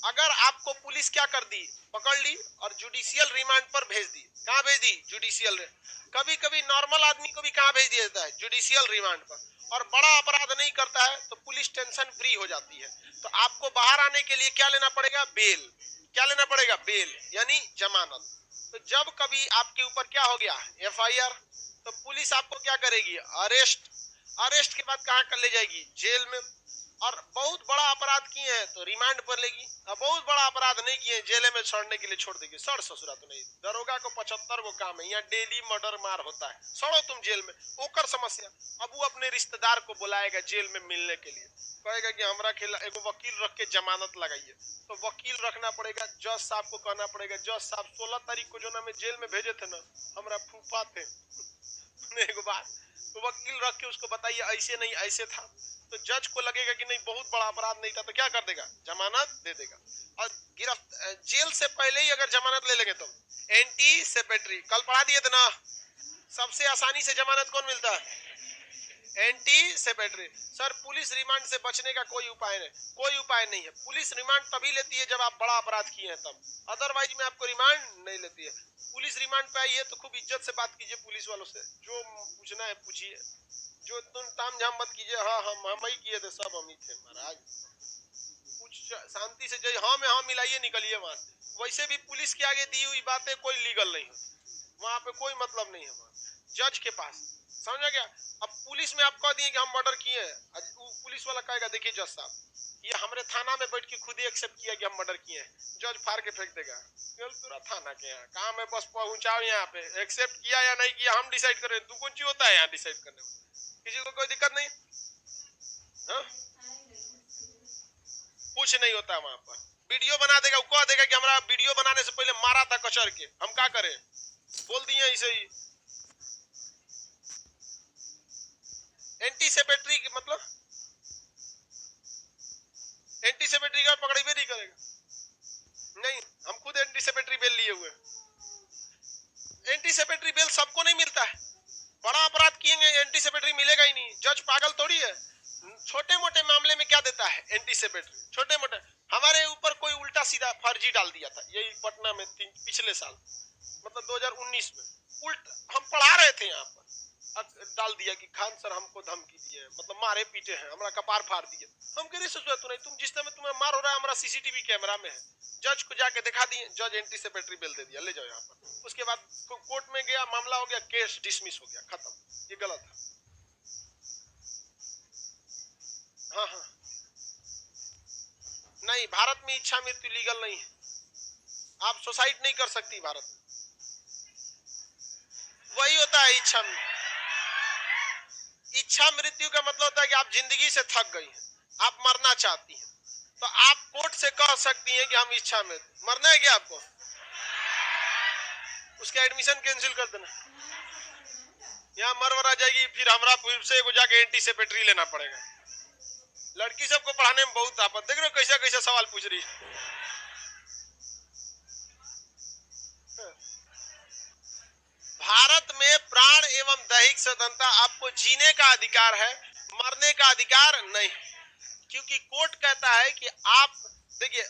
अगर आपको पुलिस क्या कर दी, पकड़ ली और जुडिशियल रिमांड पर भेज दी, कहां भेज दी, जुडिशियल। कभी कभी नॉर्मल आदमी को भी कहां भेज दिया जाता है, जुडिशियल रिमांड पर, और बड़ा अपराध नहीं करता है तो पुलिस टेंशन फ्री हो जाती है। तो आपको बाहर आने के लिए क्या लेना पड़ेगा, बेल। क्या लेना पड़ेगा, बेल, यानी जमानत। तो जब कभी आपके ऊपर क्या हो गया, FIR, तो पुलिस आपको क्या करेगी, अरेस्ट। अरेस्ट के बाद कहां कर ले जाएगी, जेल में। और बहुत बड़ा अपराध किए हैं तो रिमांड पर लेगी, और बहुत बड़ा अपराध नहीं किए जेल में सड़ने के लिए छोड़ देगी। सड़ ससुरा तो नहीं, दरोगा को 75 को काम है, यहाँ डेली मर्डर मार होता है, सड़ो तुम जेल में, ओकर समस्या। अब वो अपने रिश्तेदार को बुलाएगा जेल में मिलने के लिए, कहेगा कि हमरा खिला एक वकील रख के जमानत लगाइए, तो वकील रखना पड़ेगा। जज साहब को कहना पड़ेगा, जज साहब 16 तारीख को जो ना मैं जेल में भेजे थे ना, हमारा फूफा थे, एक बार तो वकील रख के उसको बताइए ऐसे नहीं ऐसे था, तो जज को लगेगा कि नहीं बहुत बड़ा अपराध नहीं था, तो क्या कर देगा, जमानत दे देगा। और गिरफ्त जेल से पहले ही अगर जमानत ले लेंगे तो एंटीसिपेटरी, कल पढ़ा दिए थे ना, सबसे आसानी से जमानत कौन मिलता है, एंटीसिपेटरी। सर पुलिस रिमांड से बचने का कोई उपाय नहीं, कोई उपाय नहीं है। पुलिस रिमांड तभी लेती है जब आप बड़ा अपराध किए हैं तब, अदरवाइज में आपको रिमांड नहीं लेती है। पुलिस रिमांड पे आई है तो खूब इज्जत से बात कीजिए पुलिस वालों से, जो पूछना है पूछिए, जो तुम ताम झाम मत कीजिए, हाँ हम ही किए थे, सब हम ही थे महाराज, कुछ शांति से जाइए, हाँ में हाँ मिलाइए, निकलिए वहां से। वैसे भी पुलिस के आगे दी हुई बातें कोई लीगल नहीं है, वहां पे कोई मतलब नहीं है वहां जज के पास, समझा गया। अब पुलिस में आप कह दिए कि हम मर्डर किए हैं, पुलिस वाला कहेगा देखिए जज साहब, ये हमारे थाना में बैठ के खुद ही एक्सेप्ट किया कि हम मर्डर किए हैं, जज फाड़ के फेंक देगा, पूरा थाना के यहाँ काम है, बस पहुंचाओ यहाँ पे, एक्सेप्ट किया या नहीं किया हम डिसाइड करें, तू कौन चीज होता है यहाँ डिसाइड करने में, किसी को कोई दिक्कत नहीं, हाँ कुछ नहीं होता वहां पर। वीडियो बना देगा, वो कह देगा कि हमारा वीडियो बनाने से पहले मारा था कचर के, हम क्या करें, बोल दिए ऐसे ही। एंटीसिपेटरी मतलब एंटीसिपेटरी का पकड़े नहीं करेगा, नहीं, हम खुद एंटीसिपेटरी बेल लिए हुए। एंटीसिपेटरी बेल सबको नहीं मिलता है, बड़ा अपराध किएंगे एंटीसिपेटरी मिलेगा ही नहीं, जज पागल थोड़ी है। छोटे मोटे मामले में क्या देता है एंटीसिपेटरी, छोटे मोटे। हमारे ऊपर कोई उल्टा सीधा फर्जी डाल दिया था यही पटना में पिछले साल, मतलब 2019 में, हम पढ़ा रहे थे यहाँ पर, डाल दिया कि खान सर हमको धमकी दिए, मतलब मारे पीटे हैं, हमारा कपार फाड़ दिए। हम कह रहे सोचा तो नहीं, तुम जिस समय तुम्हें मार हो रहा है हमारा CCTV कैमरा में है। जज को जाके दिखा दिए, जज एंटीसिपेटरी बेल दे दिया, ले जाओ यहाँ पर। उसके बाद कोर्ट में गया, मामला हो गया, केस डिसमिस हो गया, खत्म। ये गलत है। हाँ हाँ, नहीं, भारत में इच्छा मृत्यु लीगल नहीं है, आप सुसाइड नहीं कर सकती भारत में, वही होता है इच्छा मृत्यु। इच्छा मृत्यु का मतलब होता है कि आप जिंदगी से थक गई हैं, आप मरना चाहती हैं, तो आप कोर्ट से कह सकती हैं कि हम इच्छा में, मरना है क्या आपको, उसका एडमिशन कैंसिल कर देना, यहाँ मर आ जाएगी, फिर हमरा फिर से जाके एंटीसिपेटरी लेना पड़ेगा। लड़की सबको पढ़ाने में बहुत आपत, देख रहे हो कैसा कैसा सवाल पूछ रही है। भारत में प्राण एवं दैहिक स्वतंत्रता, आपको जीने का अधिकार है, मरने का अधिकार नहीं, क्योंकि कोर्ट कहता है कि आप देखिए,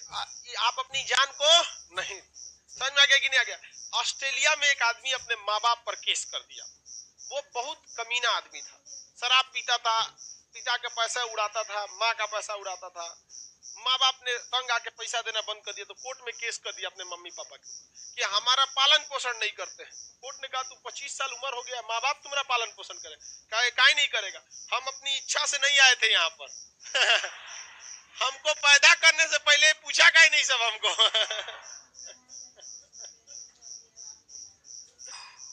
आप अपनी जान को नहीं, समझ में आ गया कि नहीं आ गया। ऑस्ट्रेलिया में एक आदमी अपने माँ बाप पर केस कर दिया, वो बहुत कमीना आदमी था, शराब पीता था, पिता का पैसा उड़ाता था, माँ का पैसा उड़ाता था, माँ बाप ने तंग आके पैसा देना बंद कर दिया, तो कोर्ट में केस कर दिया अपने मम्मी पापा के कि हमारा पालन पोषण नहीं करते हैं। कोर्ट ने कहा तू 25 साल उम्र हो गया, माँ बाप तुम्हारा पालन पोषण करे, काहे नहीं करेगा, हम अपनी इच्छा से नहीं आए थे यहाँ पर हमको पैदा करने से पहले पूछा काहे नहीं सब हमको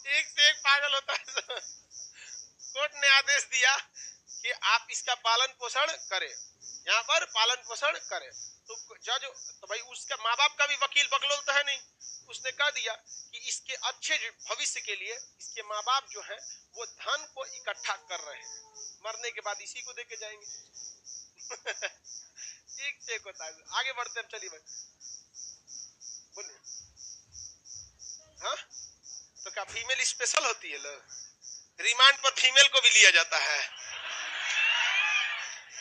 एक से एक पागल होता है। कोर्ट ने आदेश दिया कि आप इसका पालन पोषण करें, यहाँ पर पालन पोषण करें। तो जज, तो भाई उसका माँ बाप का भी वकील बकलोल तो है नहीं, उसने कह दिया कि इसके अच्छे भविष्य के लिए इसके माँ बाप जो है वो धन को इकट्ठा कर रहे हैं, मरने के बाद इसी को देके जाएंगे। एक से एक होता है। आगे बढ़ते हैं, चलिए भाई बोलिए। हाँ, तो क्या फीमेल स्पेशल होती है? लोग रिमांड पर फीमेल को भी लिया जाता है,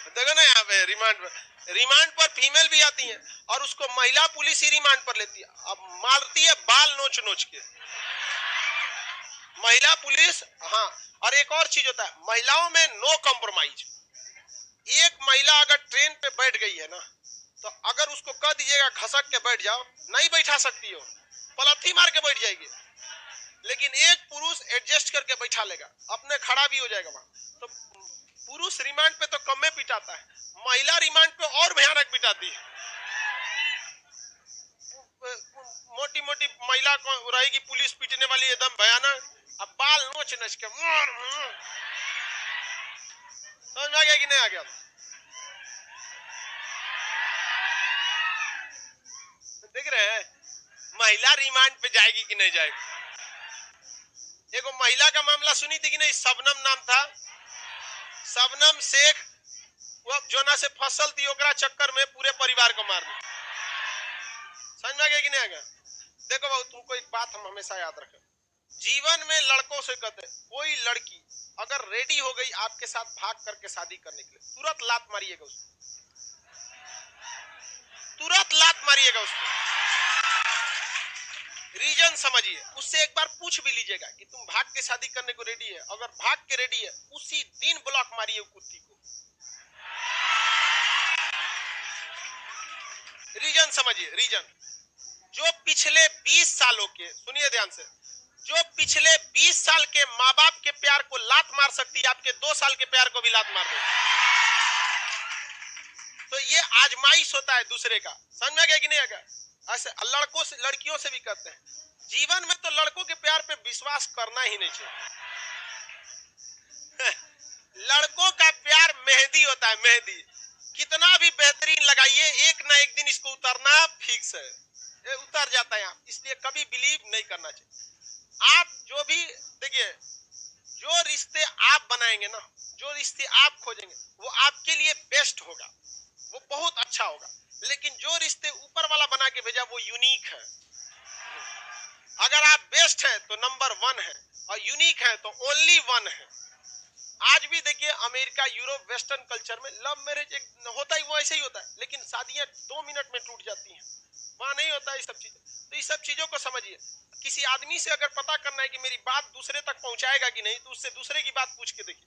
देखो ना यहाँ पे रिमांड पर फीमेल भी आती है और उसको महिला पुलिस ही रिमांड पर लेती है। अब मारती है बाल नोच नोच के महिला पुलिस। हाँ, और एक और चीज होता है, महिलाओं में नो कॉम्प्रोमाइज। एक महिला अगर ट्रेन पे बैठ गई है ना, तो अगर उसको कह दीजिएगा खसक के बैठ जाओ, नहीं बैठा सकती हो, पलथी मार के बैठ जाएगी। लेकिन एक पुरुष एडजस्ट करके बैठा लेगा, अपने खड़ा भी हो जाएगा वहां। तो पुरुष रिमांड पे तो कम में पिटाता है, महिला रिमांड पे और भयानक पिटाती है। मोटी मोटी महिला को रहेगी पुलिस पीटने वाली, एकदम भयानक। अब बाल नोच नोच के समझ आ गया कि नहीं आ गया? देख रहे हैं महिला रिमांड पे जाएगी कि नहीं जाएगी? देखो महिला का मामला सुनी थी कि नहीं? शबनम नाम था, शबनम शेख, वो जोना से फसल थी, ओकरा चक्कर में पूरे परिवार को मार दिया। समझ में आ गया कि नहीं आ गया? देखो बाबू, तुमको एक बात हम हमेशा याद रखें, जीवन में लड़कों से कहते हैं, कोई लड़की अगर रेडी हो गई आपके साथ भाग करके शादी करने के लिए, तुरंत लात मारिएगा उसको, तुरंत लात मारिएगा उसको। रीजन समझिए, उससे एक बार पूछ भी लीजिएगा कि तुम भाग के शादी करने को रेडी है? अगर भाग के रेडी है, उसी दिन ब्लॉक मारिए कुत्ती को। रीजन समझिए, रीजन जो पिछले 20 सालों के, सुनिए ध्यान से, जो पिछले 20 साल के माँ बाप के प्यार को लात मार सकती है, आपके 2 साल के प्यार को भी लात मार देगी। तो ये आजमाइश होता है दूसरे का। समझ में आ गया कि नहीं आ गया? ऐसे लड़कों से, लड़कियों से भी कहते हैं, जीवन में तो लड़कों के प्यार पे विश्वास करना ही नहीं चाहिए। लड़कों का प्यार मेहंदी होता है, मेहंदी। कितना भी बेहतरीन लगाइए, एक ना एक दिन इसको उतरना फिक्स है, ये उतर जाता है यहाँ। इसलिए कभी बिलीव नहीं करना चाहिए। आप जो भी देखिए, जो रिश्ते आप बनाएंगे ना, जो रिश्ते आप खोजेंगे, वो आपके लिए बेस्ट होगा, वो बहुत अच्छा होगा। लेकिन जो रिश्ते ऊपर वाला बना के भेजा वो यूनिक है। अगर आप बेस्ट है तो नंबर 1 है, और यूनिक है तो ओनली 1 है। आज भी देखिए अमेरिका, यूरोप, वेस्टर्न कल्चर में लव मैरिज होता ही वो ऐसे ही होता है, लेकिन शादियां 2 मिनट में टूट जाती हैं। वहां नहीं होता है ये सब चीजें। तो ये सब चीजों को समझिए। किसी आदमी से अगर पता करना है कि मेरी बात दूसरे तक पहुंचाएगा कि नहीं, तो उससे दूसरे की बात पूछ के देखिए।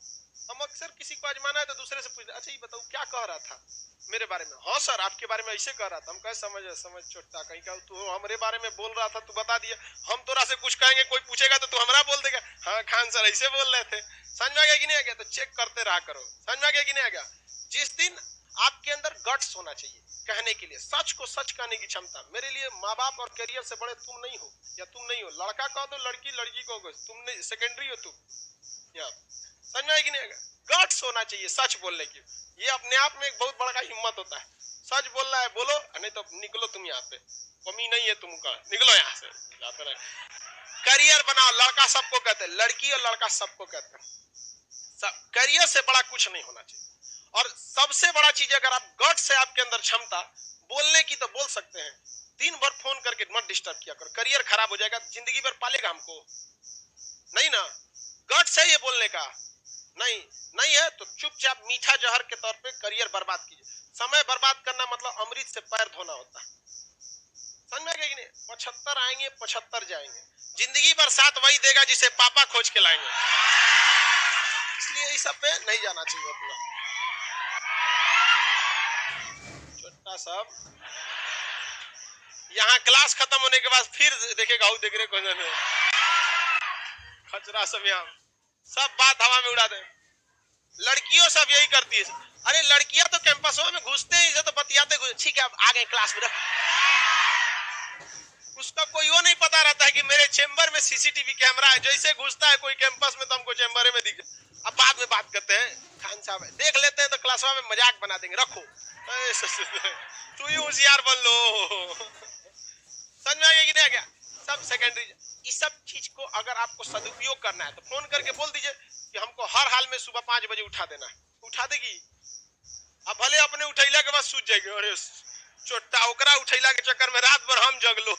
हम अक्सर किसी को आजमाना है तो दूसरे से पूछते, अच्छा ये बताओ क्या कह रहा था मेरे बारे में? हाँ सर, आपके बारे में ऐसे कह रहा था। हम कहे समझ छोटा, कहीं का तू हमारे बारे में बोल रहा था, तू बता दिया। हम तोरा से कुछ कहेंगे, कोई पूछेगा तो तू हमारा बोल देगा, हाँ खान सर ऐसे बोल रहे थे। समझ में आ गया कि नहीं आ गया? तो चेक करते रहा करो। समझ में आ गया कि नहीं आ गया? जिस दिन आपके अंदर गट्स होना चाहिए कहने के लिए, सच को सच कहने की क्षमता। मेरे लिए माँ बाप और करियर से बड़े तुम नहीं हो, या तुम नहीं हो। लड़का कहो तो लड़की, लड़की कहो तुम नहीं, सेकेंडरी हो तुम। समझ में आया कि नहीं आएगा? गट्स होना चाहिए सच बोलने की। ये अपने आप में एक बहुत बड़ा हिम्मत होता है। सच बोल रहा है बोलो, नहीं तो निकलो तुम यहाँ पे, कमी नहीं है तुमका, निकलो यहाँ से, जाते रहे। करियर बनाओ। लड़का सबको कहते हैं, लड़की और लड़का सबको कहते हैं। करियर से बड़ा कुछ नहीं होना चाहिए। और सबसे बड़ा चीज, अगर आप गट से आपके अंदर क्षमता बोलने की, तो बोल सकते हैं। दिन भर फोन करके मत डिस्टर्ब किया करो, करियर खराब हो जाएगा। जिंदगी भर पालेगा हमको नहीं ना। गट से ये बोलने का नहीं है तो चुपचाप मीठा जहर के तौर पे करियर बर्बाद कीजिए। समय बर्बाद करना मतलब अमृत से पैर धोना होता है। समझ में आ गया कि नहीं? 75 आएंगे 75 जाएंगे। जिंदगी भर साथ वही देगा जिसे पापा खोज के लाएंगे। इसलिए इस सब पे नहीं जाना चाहिए अपना। छोटा सब यहाँ क्लास खत्म होने के बाद फिर देखेगा, देख रहे कौन खचरा सब, यहाँ सब बात हवा में उड़ा दे। लड़कियों सब यही करती है। अरे लड़कियां तो कैंपसों में घुसते ही तो बतियाते, ठीक है अब आ गए क्लास में, उसका कोई वो नहीं पता रहता है कि मेरे चेंबर में सीसीटीवी कैमरा है, जैसे घुसता है कोई कैंपस में तो हमको चेंबर में दिख। अब बाद में बात करते हैं, खान साहब देख लेते हैं तो क्लास में मजाक बना देंगे, रखो तू ही होशियार बन लो। समझ में आ गया कि नहीं आ गया? सब सेकेंडरी। इस सब चीज को अगर आपको सदुपयोग करना है तो फोन करके बोल दीजिए कि हमको हर हाल में सुबह 5 बजे उठा देना है, उठा देगी। अब भले अपने उठैला के बाद सूझ जाएगी, अरे चोट्टा ओकरा उठैला के चक्कर में रात भर हम जग लो।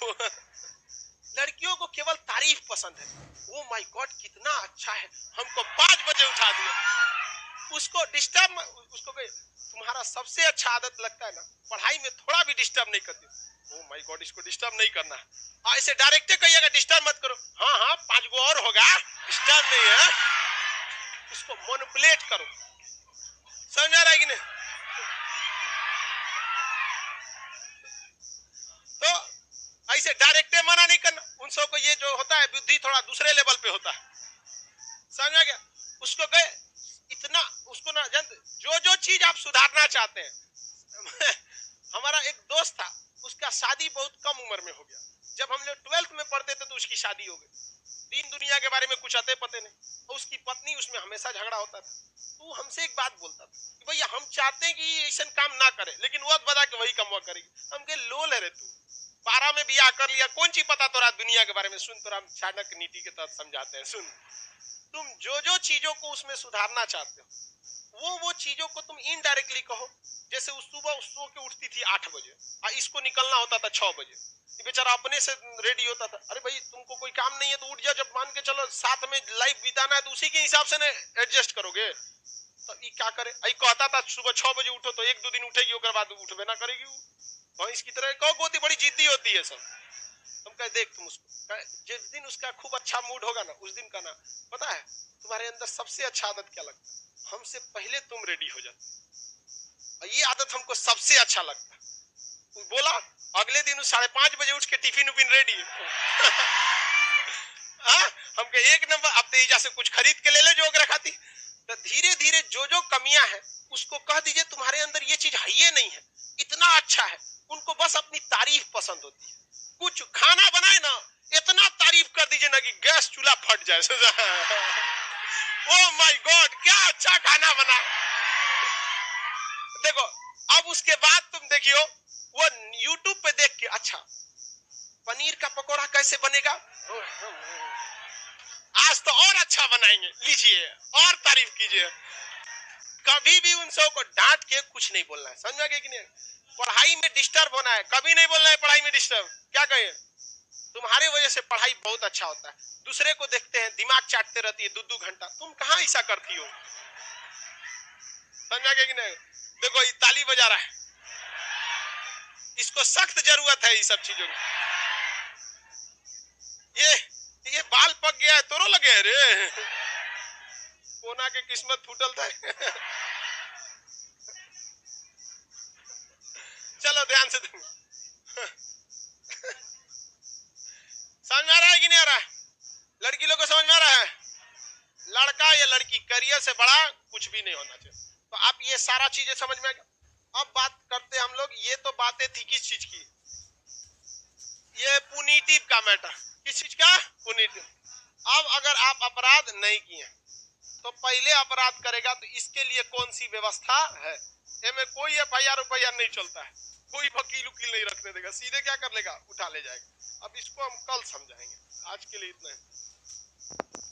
लड़कियों को केवल तारीफ पसंद है, ओ माय गॉड कितना अच्छा है, हमको 5 बजे उठा दिया। उसको डिस्टर्ब, उसको तुम्हारा सबसे अच्छा आदत लगता है ना, पढ़ाई में थोड़ा भी डिस्टर्ब नहीं करती। ओ माय गॉड इसको डिस्टर्ब नहीं करना है, ऐसे डायरेक्ट कहिएगा डिस्टर्ब मत करो। हाँ हाँ 5 गो और होगा, डिस्टर्ब नहीं है। उसको मैनिपुलेट करो। समझ आ रहा है कि नहीं? तो ऐसे डायरेक्ट मना नहीं करना। उन सबको ये जो होता है बुद्धि थोड़ा दूसरे लेवल पे होता है। समझ आ गया? उसको गए इतना, उसको ना जो जो चीज आप सुधारना चाहते हैं। हमारा एक दोस्त था, उसका शादी बहुत कम उम्र में हो गया। जब हम लोग 12th में पढ़ते थे तो उसकी शादी हो गई। दीन दुनिया के बारे में कुछ आते पते नहीं, और उसकी पत्नी उसमें हमेशा झगड़ा होता था। तो हमसे एक बात बोलता था कि भैया हम चाहते हैं कि ऐसा काम ना करे, लेकिन वो बता के वही कमवा करेगी। हम कहे लोल है रे तू, 12 में बियाह कर लिया, कौन चीज पता तोरा दुनिया के बारे में। सुन तोरा चाणक्य नीति के तहत समझाते हैं, सुन। तुम जो जो चीजों को उसमें सुधारना चाहते हो वो चीजों को तुम इनडायरेक्टली कहो। जैसे उस सुबह सो के उठती थी 8 बजे और इसको निकलना होता था 6 बजे, बेचारा अपने से रेडी होता था। अरे भाई तुमको कोई काम नहीं है तो उठ जा, जब मान के चलो साथ में लाइफ बिताना है तो उसी के हिसाब से ना एडजस्ट करोगे। तो ये क्या करे, आई कहता था सुबह 6 बजे उठो तो 1-2 दिन उठेगी, उसके बाद उठबे ना करेगी। वो इसकी तरह कहो गोती बड़ी जिद्दी होती है सब। हम कहे देख तुम उसको, जिस दिन उसका खूब अच्छा मूड होगा ना उस दिन का ना, पता है तुम्हारे अंदर सबसे अच्छा आदत क्या लगता है? हमसे पहले तुम रेडी हो जाते। ये आदत हमको सबसे अच्छा लगता है। बोला अगले दिन 5:30 बजे उठ के टिफिन उफिन रेडी। हम कहे 1 नंबर। अब तेजा से कुछ खरीद के ले ले जो खाती। तो धीरे धीरे जो जो कमियां है उसको कह दीजिए तुम्हारे अंदर ये चीज है ये नहीं है, इतना अच्छा है। उनको बस अपनी तारीफ पसंद होती है। कुछ खाना बनाए ना इतना तारीफ कर दीजिए ना कि गैस चूल्हा फट जाए। ओ माय गॉड क्या अच्छा खाना बना। देखो अब उसके बाद तुम देखियो वो YouTube पे देख के अच्छा पनीर का पकौड़ा कैसे बनेगा, आज तो और अच्छा बनाएंगे, लीजिए और तारीफ कीजिए। कभी भी उन सबको डांट के कुछ नहीं बोलना है, समझ गए कि नहीं? पढ़ाई में डिस्टर्ब होना है, कभी नहीं बोलना है पढ़ाई में डिस्टर्ब। क्या कहें, तुम्हारे वजह से पढ़ाई बहुत अच्छा होता है। दूसरे को देखते हैं दिमाग चाटते रहती है 2-2 घंटा, तुम कहाँ ऐसा करती हो? समझा गया कि नहीं? देखो ये ताली बजा रहा है, इसको सख्त जरूरत है ये सब चीजों की। ये बाल पक गया है तोरो लगे है रे, कोना के किस्मत फूटल था। चलो ध्यान से समझ में आ रहा है कि नहीं आ रहा है? लड़की लोग को समझ में आ रहा है? लड़का या लड़की करियर से बड़ा कुछ भी नहीं होना चाहिए। तो आप ये सारा चीजें समझ में आ गया। अब बात करते हम लोग, ये तो बातें थी किस चीज की, ये पुनीटिव का मैटर। किस चीज का? पुनीटिव। अब अगर आप अपराध नहीं किए तो पहले अपराध करेगा तो इसके लिए कौन सी व्यवस्था है? में कोई FIR नहीं चलता है, कोई वकील उकील नहीं रखने देगा, सीधे क्या कर लेगा, उठा ले जाएगा। अब इसको हम कल समझाएंगे, आज के लिए इतना है।